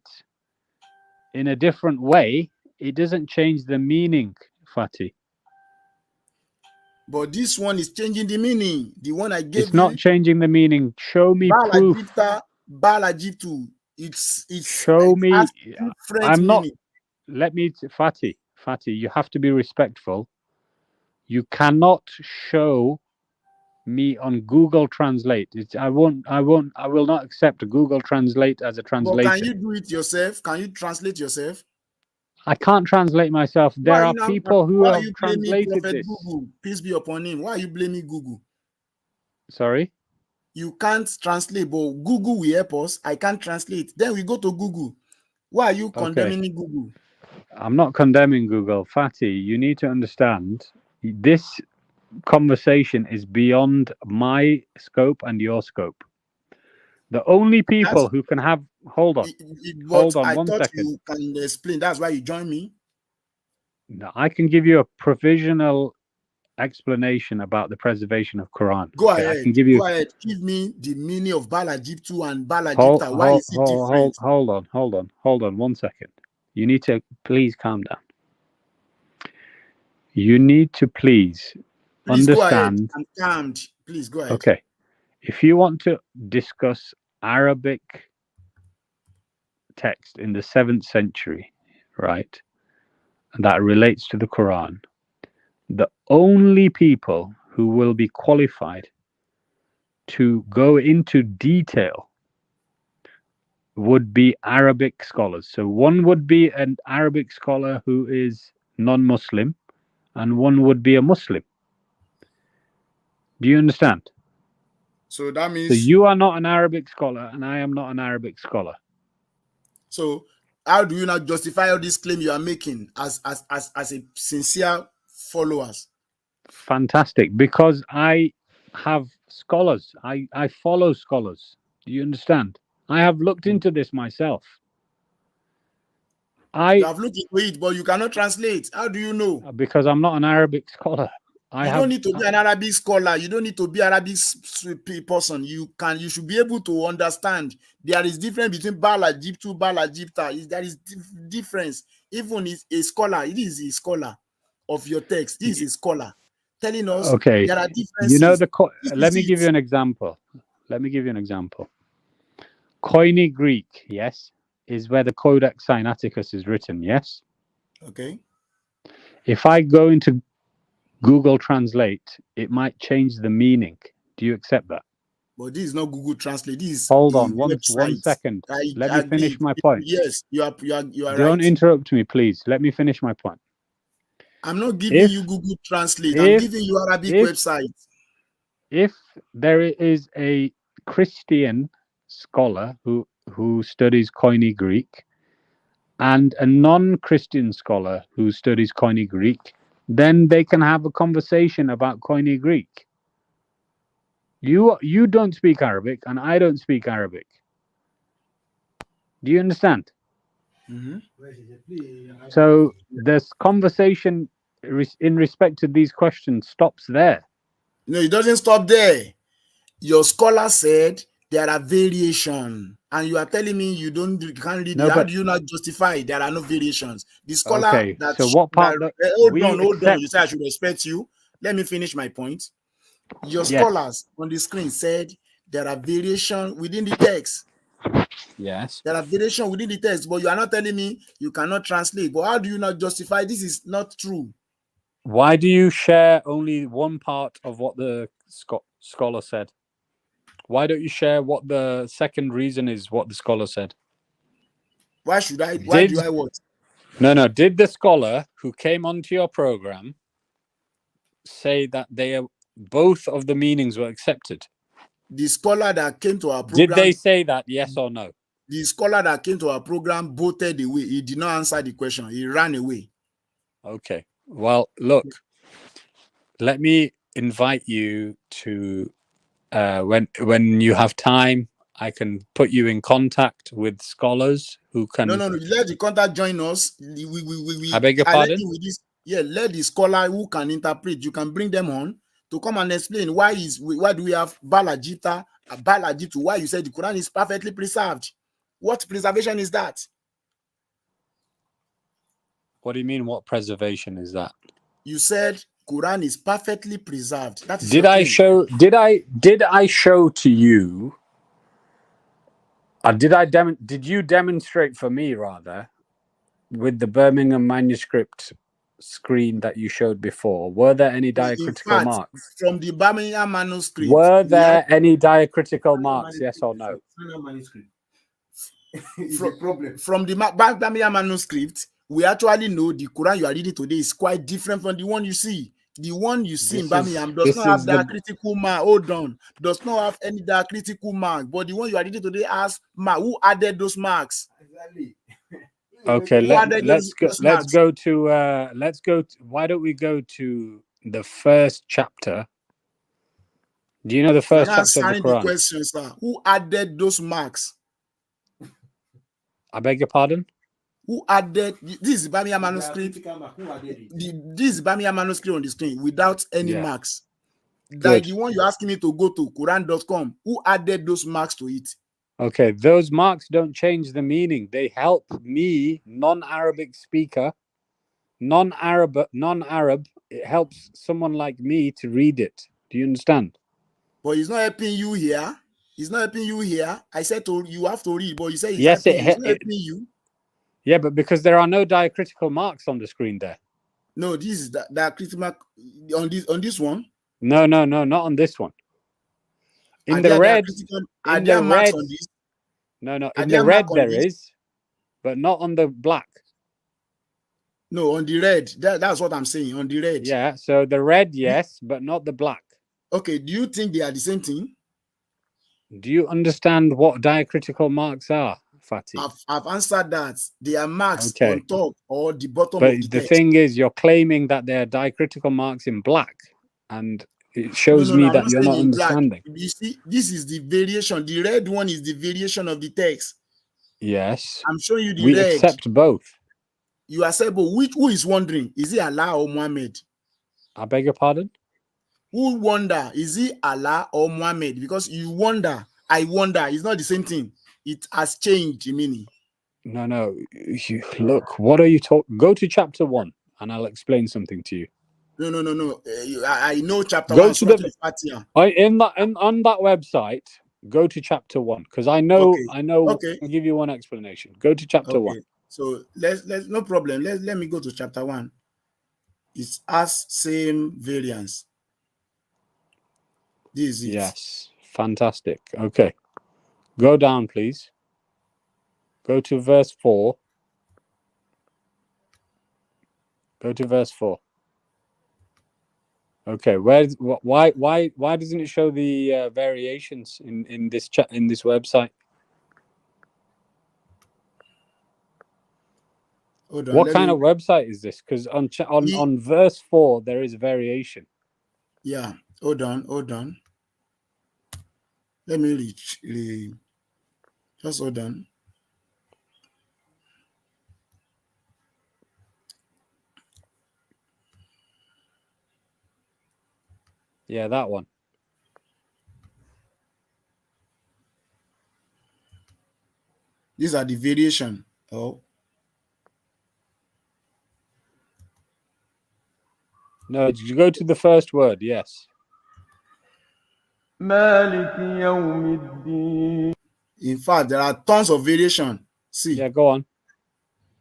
in a different way, it doesn't change the meaning, Fatih. But this one is changing the meaning. The one I gave It's not changing the meaning. Show me proof. Balajiptu. It's Show me. different I'm not. meaning. Let me, Fatih, you have to be respectful. You cannot show me on Google Translate. I will not accept Google Translate as a translation. But can you do it yourself? Can you translate yourself? I can't translate myself. There are people who have translated this. Google? Peace be upon him. Why are you blaming Google? Sorry? You can't translate, but Google will help us. I can't translate. Then we go to Google. Why are you condemning Google? I'm not condemning Google. Fatih, you need to understand this conversation is beyond my scope and your scope. The only people who can have... Hold on. Hold on 1 second. You can explain. That's why you joined me. No, I can give you a provisional explanation about the preservation of Quran. Go ahead. I can give you... Go ahead. Give me the meaning of Balajiptu and Balajipta. Why is it different? Hold on 1 second. You need to please calm down. You need to please understand. I'm calmed. Please go ahead. Okay. If you want to discuss Arabic text in the 7th century, right, that relates to the Quran, the only people who will be qualified to go into detail would be Arabic scholars. So one would be an Arabic scholar who is non-Muslim, and one would be a Muslim. Do you understand? So that means... So you are not an Arabic scholar, and I am not an Arabic scholar. So how do you not justify all this claim you are making as a sincere followers? Fantastic, because I have scholars. I follow scholars. Do you understand? I have looked into this myself. You have looked into it, but you cannot translate. How do you know? Because I'm not an Arabic scholar. You don't need to be an Arabic scholar. You don't need to be an Arabic person. You should be able to understand. There is difference between Balajiptu, Balajipta. There is difference. Even a scholar, it is a scholar of your text. This is a scholar telling us there are differences. You know let me give you an example. Koine Greek, yes, is where the Codex Sinaiticus is written, yes? Okay. If I go into Google Translate, it might change the meaning. Do you accept that? But this is not Google Translate. This Hold on one second. Let me finish my point. Yes, you are right. Don't interrupt me, please. Let me finish my point. I'm not giving you Google Translate. I'm giving you Arabic website. If there is a Christian scholar who studies Koine Greek and a non-Christian scholar who studies Koine Greek, then they can have a conversation about Koine Greek. You don't speak Arabic and I don't speak Arabic. Do you understand? Mm-hmm. So this conversation in respect to these questions stops there. No, it doesn't stop there. Your scholar said there are variation, and you are telling me you can't read No, it. How but do you not justify there are no variations? The scholar okay. So what part that hold we on. accept? You say I should respect you. Let me finish my point. Your Yes. scholars on the screen said there are variation within the text. Yes. There are variation within the text, but you are not telling me you cannot translate. But how do you not justify this is not true? Why do you share only one part of what the scholar said? Why don't you share what the second reason is? What the scholar said? Why should I? Why do I what? No. Did the scholar who came onto your program say that both of the meanings were accepted? The scholar that came to our Did they program, say that? Yes or no? the scholar that came to our program bolted away. He did not answer the question. He ran away. Okay. Well, look. Let me invite you to when you have time. I can put you in contact with scholars who can. No. Let the contact join us. We I beg your pardon? with this. Yeah, let the scholar who can interpret. You can bring them on to come and explain why do we have Balajita, Balajitu? Why you said the Quran is perfectly preserved? What preservation is that? What do you mean? What preservation is that? You said Quran is perfectly preserved. That is Did your I claim. show? Did I show to you? Did you demonstrate for me rather with the Birmingham manuscript screen that you showed before? Were there any In diacritical fact, marks? from the Birmingham manuscript, Were we had there any diacritical marks? Yes or no? from the Birmingham manuscript, we actually know the Quran you are reading today is quite different from the one you see. The one you see in Birmingham does not have diacritical mark. Hold on, does not have any diacritical mark. But the one you are reading today has mark. Who added those marks? Exactly. Okay, let's go to why don't we go to the first chapter? Do you know the first chapter of the Quran? The question, sir. Who added those marks? I beg your pardon? Who added this is Birmingham manuscript? This is Birmingham manuscript on the screen without any marks. Like the one you're asking me to go to, Quran.com. Who added those marks to it? Okay, those marks don't change the meaning. They help me, non-Arabic speaker, non-Arab. It helps someone like me to read it. Do you understand? But he's not helping you here. He's not helping you here. I said you have to read, but you say he's yes, he's not helping you. Yeah, but because there are no diacritical marks on the screen there. No, this is diacritical mark on this one. No, not on this one. In the red, in the red. On this? No, in the red there is, but not on the black. No, on the red. That's what I'm saying. On the red. Yeah, so the red, yes, but not the black. Okay, do you think they are the same thing? Do you understand what diacritical marks are, Fatih? I've answered that. They are marks on top or the bottom but of the text. The thing is, you're claiming that there are diacritical marks in black, and it shows me that you're not understanding. Black. You see, this is the variation. The red one is the variation of the text. Yes. I'm showing you the we red. We accept both. You accept both. Who is wondering? Is it Allah or Muhammad? I beg your pardon? Who wonder? Is it Allah or Muhammad? Because you wonder, I wonder. It's not the same thing. It has changed meaning. No. Look, what are you talking? Go to chapter 1 and I'll explain something to you. No. I know chapter go 1. To the, on that website, go to chapter 1 because I know. Okay. I'll give you one explanation. Go to chapter 1. So let's no problem. Let me go to chapter 1. It has same variance. This is it. Yes, fantastic. Okay, go down, please. Go to verse 4. Go to verse 4. Okay, why doesn't it show the variations in this website? Hold on, what kind of website is this? Because on verse 4 there is variation. Yeah, hold on. Let me reach. Just hold on. Yeah, that one. These are the variation. Oh, No, you go to the first word. Yes. مالك يوم الدين in fact, there are tons of variation. See, Yeah, go on.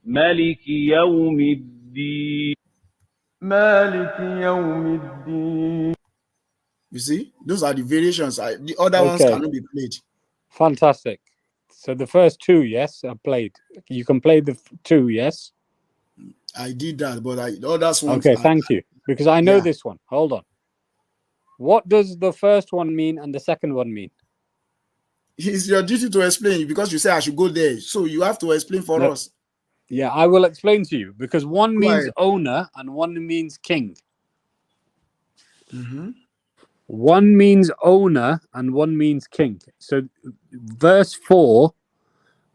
مالك يوم الدين مالك يوم الدين you see, those are the variations. The other ones Okay. cannot be played. Fantastic. So the first two, yes, are played. You can play the two, yes. I did that, but the others ones. Okay, thank you. Because I know yeah. this one. Hold on. What does the first one mean and the second one mean? It's your duty to explain because you say I should go there. So you have to explain for No. us. Yeah, I will explain to you because one Go means ahead. owner and one means king. Mm-hmm. One means owner and one means king. So verse 4,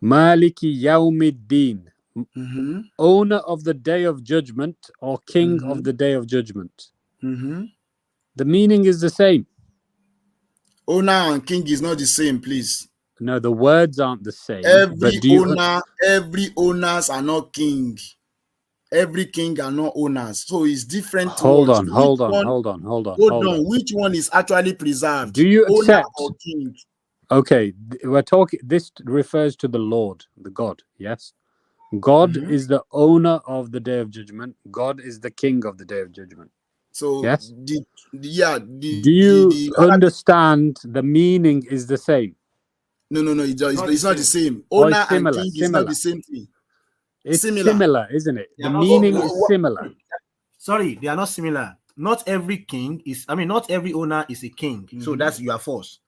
Maliki Yawmiddin, Mm-hmm. owner of the day of judgment or king Mm-hmm. of the day of judgment. Mm-hmm. The meaning is the same. Owner and king is not the same, please. No, the words aren't the same. Every But do you owners are not king. Every king are not owners. So it's different hold words. on. Hold on. Which one is actually preserved? Do you Owner accept? or king? Okay, we're talking. This refers to the Lord, the God. Yes, God Mhm. is the owner of the day of judgment. God is the king of the day of judgment. So Yes. do you understand the meaning is the same? No, it's not the same. Or Owner it's similar, and king is not the same thing. It's Similar. similar, isn't it? They The are not meaning similar. is similar. Sorry, they are not similar. Not every king is, not every owner is a king. So that's you are false.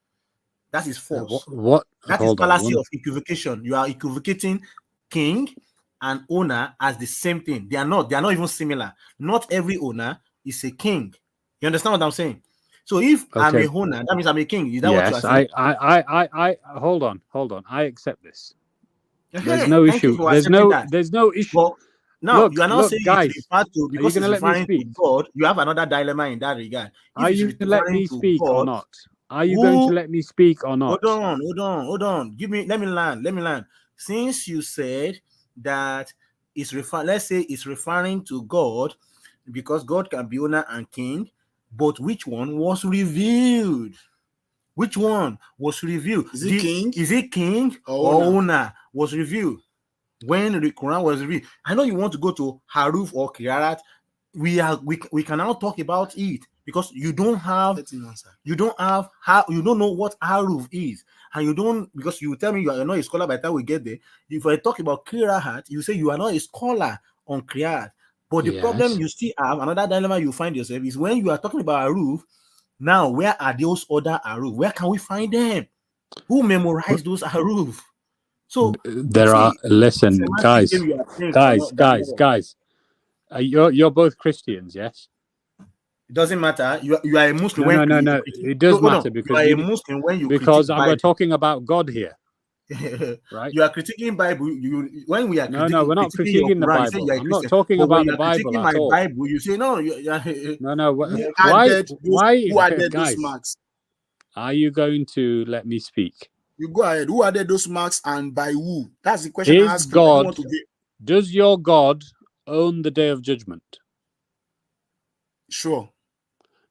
That is false. What? That is Hold on. fallacy of equivocation. You are equivocating king and owner as the same thing. They are not even similar. Not every owner is a king. You understand what I'm saying? So if I'm Okay. a owner, that means I'm a king. Is that what you are Yes, saying? I hold on. I accept this. There's Hey, no thank you issue. for accepting that. There's no issue. Well, now Look, you are not saying guys, it's referred to because are you it's gonna let me referring to speak? God. You have another dilemma in that regard. If Are it's you to let referring me to speak or God, not? Are you going to let me speak or not? Hold on. Let me learn. Since you said that let's say it's referring to God because God can be owner and king, but which one was revealed? Which one was revealed? Is it king? Is it king or owner was revealed? When the Quran was revealed, I know you want to go to Haruf or Kirarat. We can now talk about it because you don't know what Haruf is, and you don't, because you tell me you are not a scholar by the time we get there. If I talk about Kirahat, you say you are not a scholar on Kirat. But the problem you still have, another dilemma you find yourself is when you are talking about Haruf. Now, where are those other Haruf? Where can we find them? Who memorized those Haruf? So there are. Listen, guys. You're both Christians, yes? It doesn't matter. You are a Muslim. No. It does matter because you are a Muslim when you because critique Bible. we're talking about God here, right? You are critiquing Bible. When we are critiquing, no, we're not critiquing the Bible. I'm not talking about the Bible at all. Bible, you say no. No. Who added guys, those marks? Are you going to let me speak? You go ahead. Who added those marks and by who? That's the question I ask you. Does your God own the day of judgment? Sure.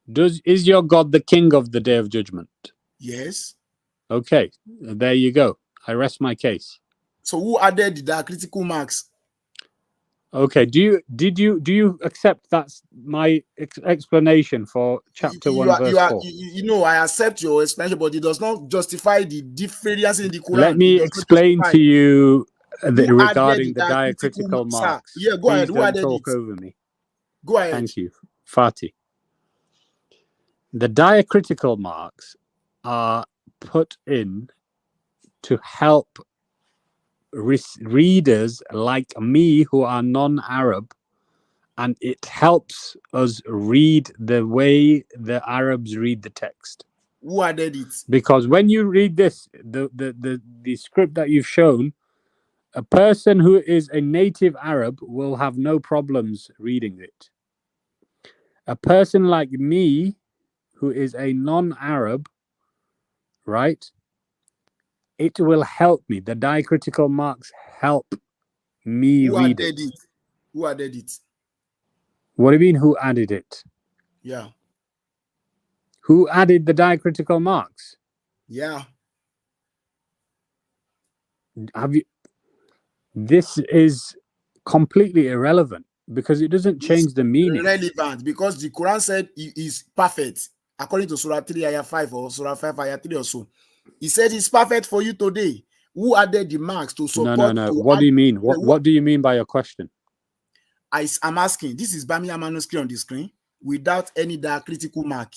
Is your God the king of the day of judgment? Yes. Okay, there you go. I rest my case. So who added the diacritical marks? Okay, do you accept that's my explanation for chapter 1 verse 4? I accept your explanation, but it does not justify the difference in the Quran. Let me explain to you regarding the diacritical marks. Yeah, go ahead. Who added talk over me. Go ahead. Thank you, Fatih. The diacritical marks are put in to help readers like me who are non-Arab, and it helps us read the way the Arabs read the text. Who added it? Because when you read this, the script that you've shown, a person who is a native Arab will have no problems reading it. A person like me, who is a non-Arab, right, it will help me. The diacritical marks help me Who read added it. it? Who added it? What do you mean, who added it? Yeah. Who added the diacritical marks? Yeah. Have you? This is completely irrelevant because it doesn't change the meaning. Relevant because the Quran said he is perfect according to Surah 3 ayah 5 or Surah 5 ayah 3 or so. He said it's perfect for you today. Who added the marks to support? No. What do you mean? What do you mean by your question? I'm asking. This is Bamiya manuscript on the screen without any diacritical mark.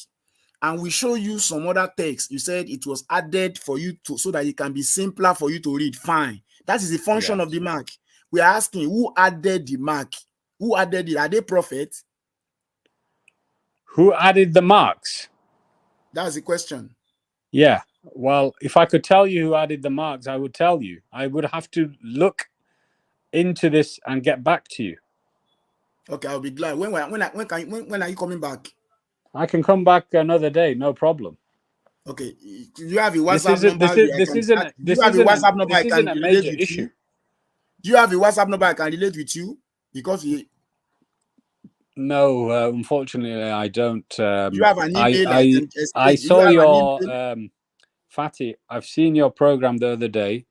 And we show you some other text. You said it was added for you to so that it can be simpler for you to read. Fine. That is the function of the mark. We are asking who added the mark? Who added it? Are they prophets? Who added the marks? That's the question. Yeah. Well, if I could tell you who added the marks, I would tell you. I would have to look into this and get back to you. Okay, I'll be glad. When are you coming back? I can come back another day, no problem. Okay, you have a WhatsApp number. This isn't a major issue. Do you have a WhatsApp number I can relate with you? Because no, unfortunately, I don't. You have an email. I saw your Fatih. I've seen your program the other day.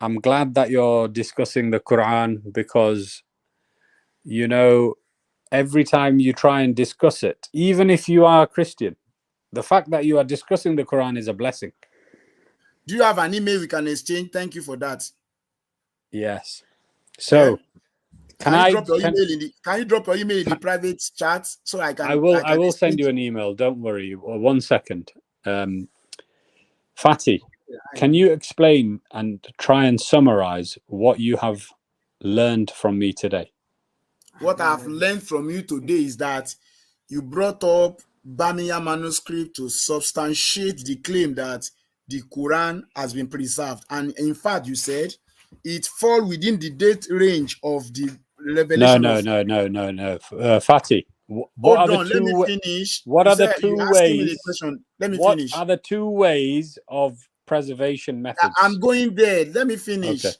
I'm glad that you're discussing the Quran because, you know, every time you try and discuss it, even if you are a Christian, the fact that you are discussing the Quran is a blessing. Do you have an email we can exchange? Thank you for that. Yes. So, can you drop your email in the private chat so I can? I will send you an email. Don't worry. 1 second. Fatih, can you explain and try and summarize what you have learned from me today? What I've learned from you today is that you brought up Bamiya manuscript to substantiate the claim that the Quran has been preserved. And in fact, you said it falls within the date range of the revelation. No. Fatih, what are the two? Let me finish. What are the two ways? Let me finish. What are the two ways of preservation methods? I'm going there. Let me finish. Okay.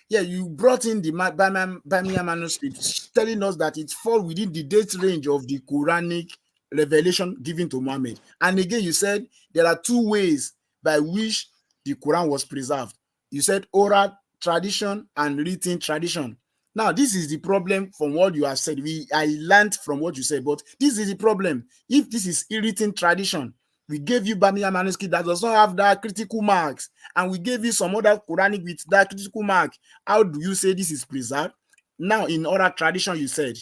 Yeah, you brought in the Bamiya manuscript, telling us that it falls within the date range of the Quranic revelation given to Muhammad. And again, you said there are two ways by which the Quran was preserved. You said oral tradition and written tradition. Now, this is the problem from what you have said. I learned from what you said, but this is the problem. If this is written tradition, we gave you Bamiya manuscript that does not have that critical marks, and we gave you some other Quranic with that critical mark. How do you say this is preserved? Now, in oral tradition, you said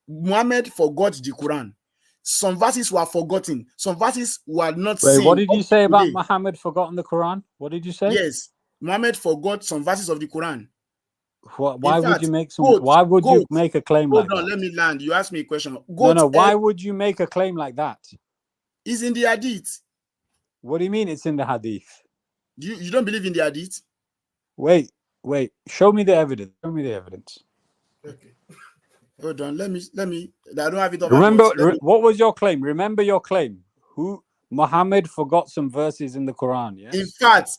Muhammad forgot the Quran. Some verses were forgotten. Some verses were not seen. What did you say about Muhammad forgotten the Quran? What did you say? Yes, Muhammad forgot some verses of the Quran. Why would you make you make a claim like that? Hold on, let me land. You asked me a question. Why would you make a claim like that? It's in the Hadith. What do you mean it's in the Hadith? You don't believe in the Hadith? Wait. Show me the evidence. Okay. Hold on. Let me. I don't have it. Remember, what was your claim? Remember your claim. Who Muhammad forgot some verses in the Quran? Yes. In fact,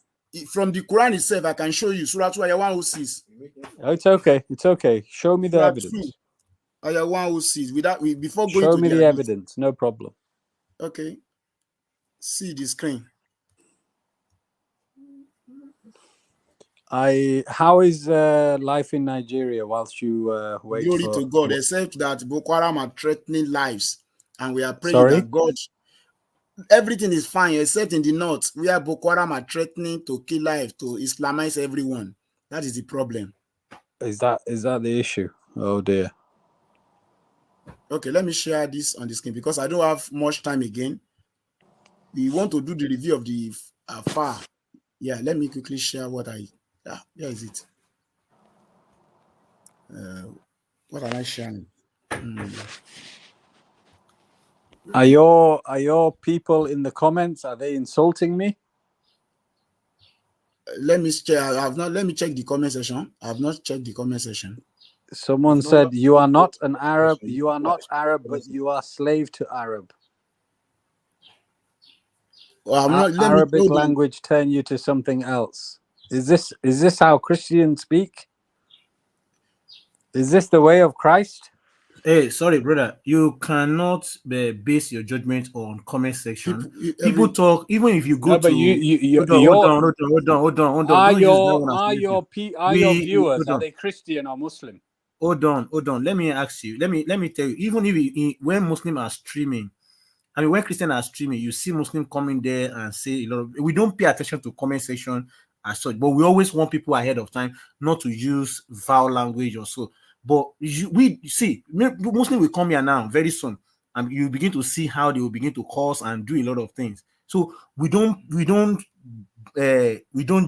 from the Quran itself, I can show you Surah 2, ayah 106. It's okay. Show me the evidence. Ayah 106. Before going show to me the evidence. No problem. Okay. See the screen. How is life in Nigeria whilst you wait? Glory to God, except that Boko Haram are threatening lives, and we are praying that God. Everything is fine except in the north, where Boko Haram are threatening to kill life, to Islamize everyone. That is the problem. Is that the issue? Oh dear. Okay, let me share this on the screen because I don't have much time again. We want to do the review of the far. Yeah, let me quickly share what I. Where is it? What am I sharing? Are your people in the comments? Are they insulting me? Let me check. Let me check the comment section. I have not checked the comment section. Someone said you are not an Arab. You are not Arab, but you are slave to Arab. Well, I'm not. Let me Arabic hold on. language turn you to something else. Is this how Christians speak? Is this the way of Christ? Hey, sorry, brother. You cannot base your judgment on comment section. People, People talk, even if you go No, but to you hold on. are Don't use that one as are reason. your viewers, Hold are on. they Christian or Muslim? Hold on. Let me ask you. Let me tell you. Even if when Muslims are streaming, I mean, when Christians are streaming, you see Muslim coming there and say a lot of. We don't pay attention to comment section as such, but we always want people ahead of time not to use foul language or so. But we see Muslim will come here now very soon, and you begin to see how they will begin to cause and do a lot of things. So we don't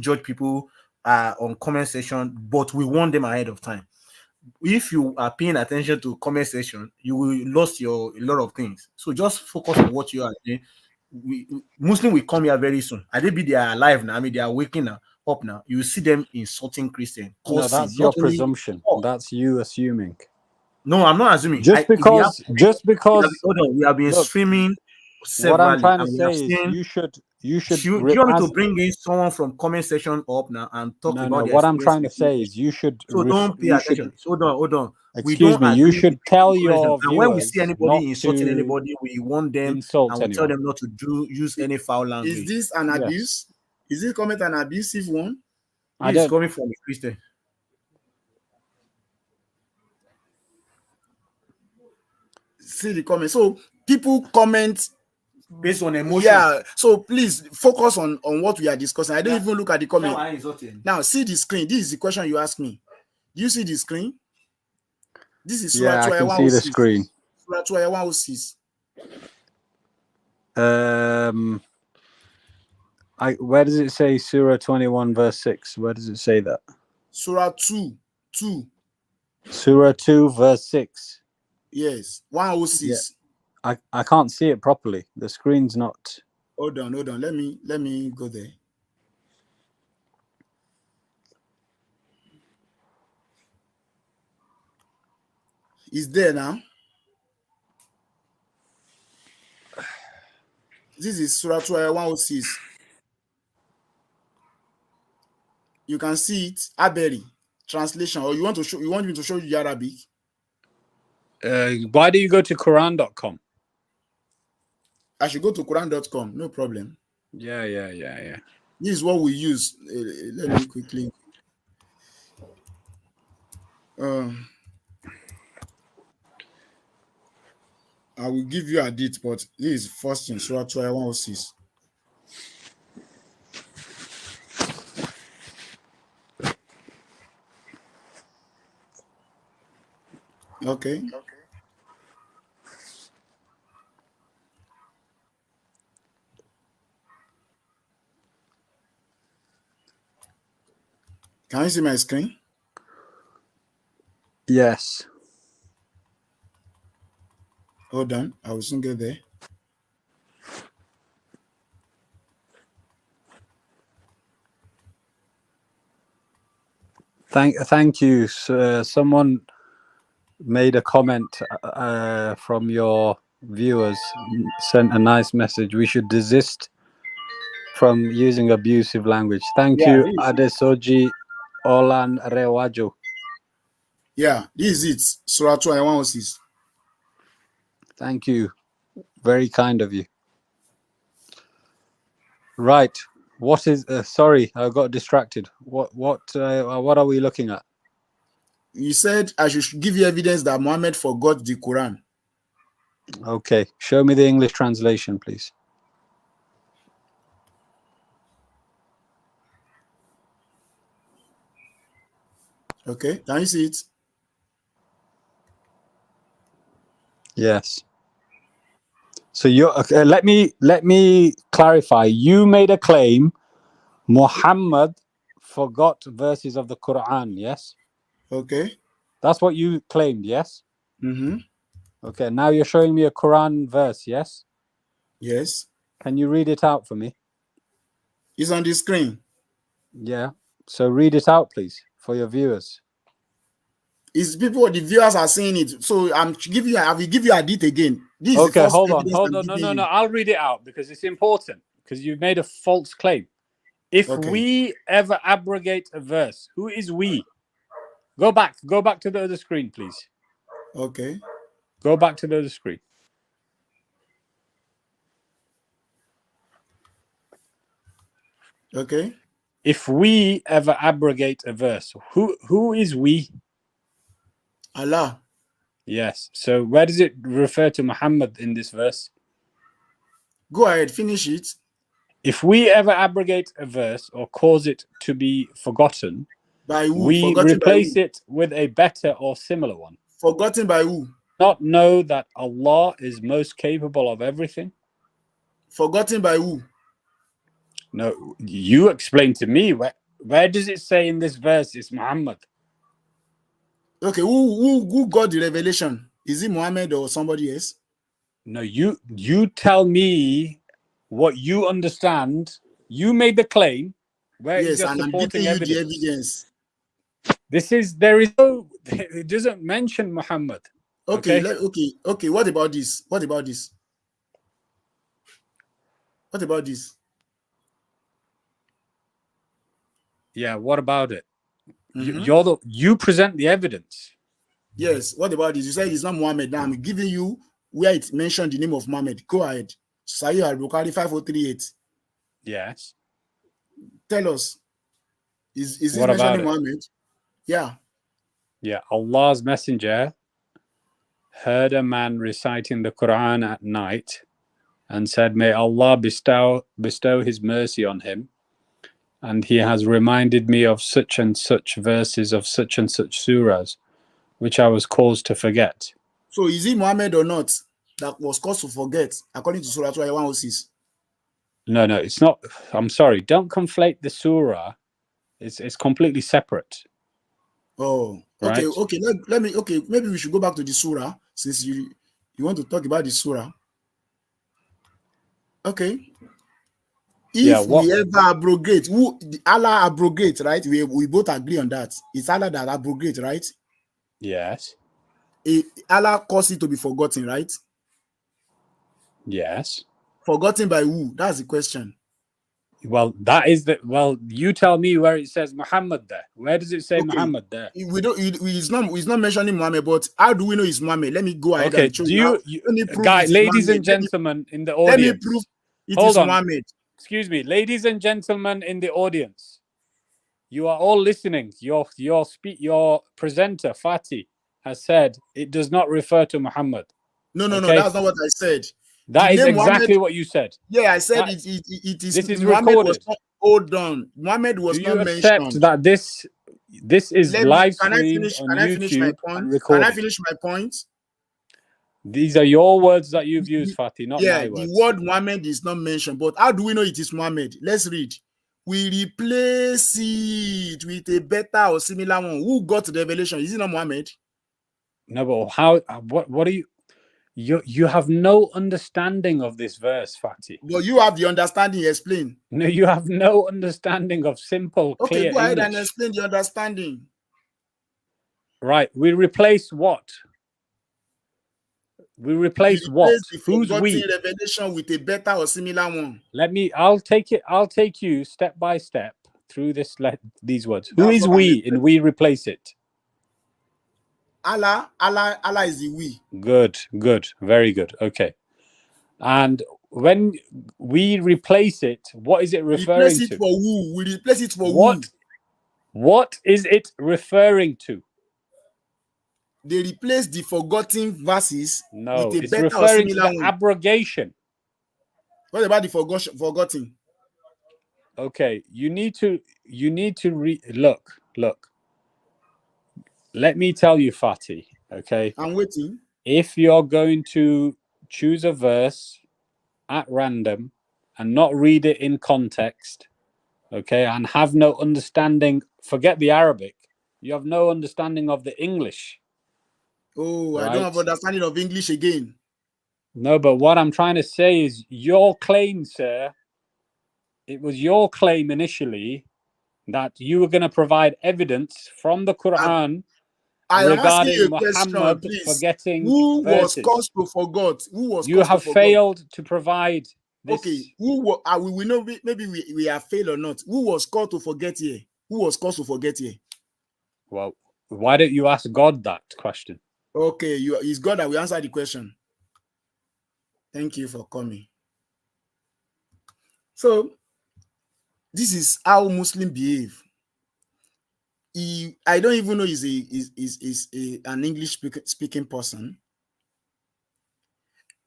judge people on comment section, but we warn them ahead of time. If you are paying attention to comment section, you will lose a lot of things. So just focus on what you are doing. Muslim will come here very soon. I they are alive now. I mean, they are waking up now. You will see them insulting Christian, No, cursing. that's your Not only presumption. oh, That's you assuming. no, I'm not assuming. Just because Hold on, we have been look, streaming what I'm severally, trying to and we have say is seen. you should Do you want me to bring in someone from comment section up now and talk about the what I'm experience trying to say is you should so don't pay attention. So hold on. We excuse don't me, you agree with should tell the conversation. your And when we see viewers anybody not insulting to anybody, we warn them insult and we tell anyone. them not to use any foul language. Is this an abuse? Is it comment an abusive one? This is coming from a Christian. See the comment. So people comment based on emotion. Yeah. So please focus on what we are discussing. I don't even look at the comment. Now see the screen. This is the question you asked me. Do you see the screen? This is Surah I can see the screen. Surah 106. Where does it say Surah 21 verse 6? Where does it say that? Surah 2. Surah 2 verse 6. Yes, 106. Yeah. I can't see it properly. The screen's not. Hold on. Let me go there. It's there now. This is Surah 106. You can see it. Aberi translation. Or you want me to show you the Arabic? Why do you go to Quran.com? I should go to Quran.com. No problem. Yeah. This is what we use. Let me quickly. I will give you a date, but this is first in Surah 106. Okay. Can you see my screen? Yes. Hold on, I will soon get there. Thank you. Someone made a comment from your viewers, sent a nice message. We should desist from using abusive language. Thank you, Adesoji Olan Rewajo. Yeah, this is it. Surah 106. Thank you. Very kind of you. Right. What is sorry, I got distracted. What are we looking at? You said I should give you evidence that Muhammad forgot the Quran. Okay, show me the English translation, please. Okay, can you see it? Yes. So you let me clarify. You made a claim Muhammad forgot verses of the Quran, yes? Okay. That's what you claimed, yes? Mm-hmm. Okay, now you're showing me a Quran verse, yes? Yes. Can you read it out for me? It's on the screen. Yeah. So read it out, please, for your viewers. It's people, the viewers are saying it. So I will give you a date again. This okay, is the first hold on. No. I'll read it out because it's important. because you've made a false claim. If Okay. we ever abrogate a verse, who is we? Go back to the other screen, please. Okay. Go back to the other screen. Okay. If we ever abrogate a verse, who is we? Allah. Yes. So where does it refer to Muhammad in this verse? Go ahead, finish it. If we ever abrogate a verse or cause it to be forgotten, By who? we Forgotten replace by who? it with a better or similar one. Forgotten by who? Not know that Allah is most capable of everything. Forgotten by who? No, you explain to me where does it say in this verse is Muhammad? Okay, who got the revelation? Is it Muhammad or somebody else? No, you tell me what you understand. You made the claim. Where is Yes, your and I'm supporting giving you evidence? the evidence. It doesn't mention Muhammad. Okay, Okay? okay. What about this? What about this? What about this? Yeah, what about it? Mhm. You present the evidence. Yes, what about this? You said it's not Muhammad. Now I'm giving you where it mentioned the name of Muhammad. Go ahead. Sahih al-Bukhari 5038. Yes. Tell us. Is it What about mentioning it? Muhammad? Yeah. Yeah, Allah's messenger heard a man reciting the Quran at night and said, may Allah bestow his mercy on him. And he has reminded me of such and such verses of such and such surahs, which I was caused to forget. So is it Muhammad or not that was caused to forget, according to Surah 106? No, it's not. I'm sorry. Don't conflate the surah. It's completely separate. Oh, right? Okay. Let me. Okay, maybe we should go back to the surah since you want to talk about the surah. Okay. If we ever abrogate, Allah abrogate, right? We both agree on that. It's Allah that abrogate, right? Yes. Allah caused it to be forgotten, right? Yes. Forgotten by who? That's the question. Well, you tell me where it says Muhammad there. Where does it say Muhammad there? We don't. It's not mentioning Muhammad, but how do we know it's Muhammad? Let me go ahead and show you. Guys, ladies and gentlemen in the audience. Let me prove it is Muhammad. Excuse me, ladies and gentlemen in the audience. You are all listening. Your presenter Fatih has said it does not refer to Muhammad. No, that's not what I said. That is exactly what you said. Yeah, I said it is. This is Muhammad recorded. Was not, hold on. Muhammad was not mentioned. Do you accept that this is live streamed on YouTube and recorded? Can I finish my point? These are your words that you've used, Fatih, not my words. The word Muhammad is not mentioned, but how do we know it is Muhammad? Let's read. We replace it with a better or similar one. Who got the revelation? Is it not Muhammad? No, but how? What are you? You have no understanding of this verse, Fatih. But you have the understanding. Explain. No, you have no understanding of simple, clear go ahead English. and explain the understanding. Right. We replace what? We replace what? Who's we? Revelation with a better or similar one. I'll take you step by step through these words. Who is we? And we replace it. Allah is the we. Good, very good. Okay. And when we replace it, what is it referring to? Replace it for who? We replace it for what? Who? What is it referring to? They replace the forgotten verses with a it's better referring or to similar the one. abrogation. What about the forgotten? Okay, you need to look. Let me tell you, Fatih, okay? I'm waiting. If you're going to choose a verse at random and not read it in context, okay, and have no understanding, forget the Arabic, you have no understanding of the English. Oh, right? I don't have understanding of English again. No, but what I'm trying to say is your claim, sir, it was your claim initially that you were going to provide evidence from the Quran regarding Muhammad forgetting who verses. was caused to forget? Who was you have failed to provide Okay, we will know maybe we are failed or not. Who was called to forget here? Who was called to forget here? Well, why don't you ask God that question? Okay, it's God that will answer the question. Thank you for coming. So, this is how Muslims behave. I don't even know he's an English speaking person.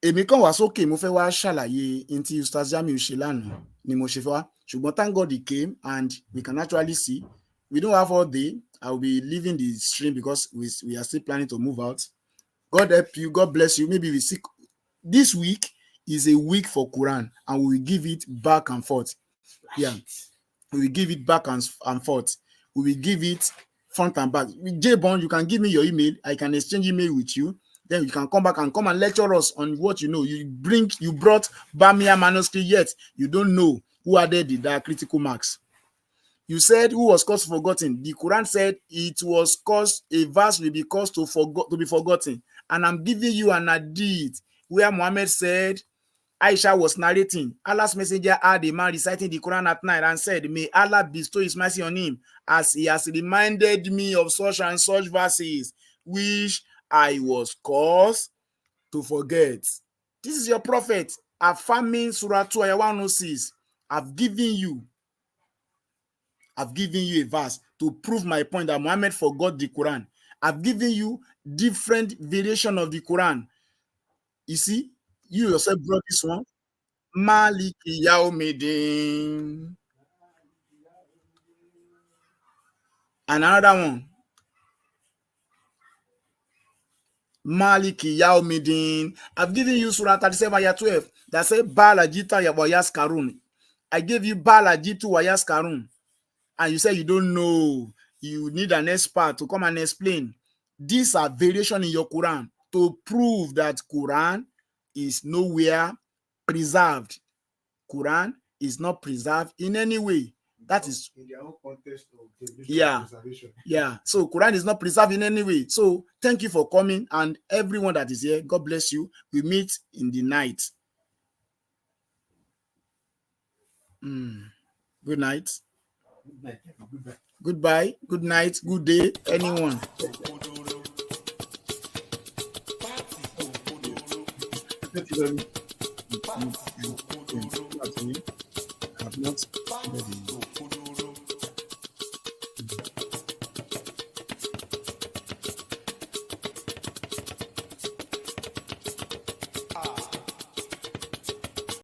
Èmi kàn wá sókè mo fẹ́ wá ṣàlàyé in tí Ustaz Jamiu ṣe lánàá ni mo ṣe fẹ́ wá. Ṣùgbọ́n thank God he came and we can actually see. We don't have all day. I will be leaving the stream because we are still planning to move out. God help you. God bless you. Maybe we see. This week is a week for Quran and we will give it back and forth. Yeah. We will give it back and forth. We will give it front and back. With J-Bond, you can give me your email. I can exchange email with you. Then you can come back and come and lecture us on what you know. You brought Bamia manuscript, yet you don't know who added the diacritical marks. You said who was caused forgotten. The Quran said it was caused, a verse will be caused to be forgotten. And I'm giving you an hadith where Muhammad said, Aisha was narrating, Allah's messenger had a man reciting the Quran at night and said, may Allah bestow his mercy on him as he has reminded me of such and such verses, which I was caused to forget. This is your prophet affirming Surah 2, Ayah 106. I've given you a verse to prove my point that Muhammad forgot the Quran. I've given you different variation of the Quran. You see, you yourself brought this one. Maliki Yaumidin. Another one. Maliki Yaumidin. I've given you Surah 37, Ayah 12 that says Bala Jita Yawayas Karun. I gave you Bala Jitu Wayas Karun. And you say you don't know. You need an expert to come and explain. These are variations in your Quran to prove that Quran is nowhere preserved. Quran is not preserved in any way. That is in their own context of preservation. Yeah. So Quran is not preserved in any way. So thank you for coming, and everyone that is here, God bless you. We meet in the night. Good night. Goodbye. Good night. Good day. Anyone. Thank you very much.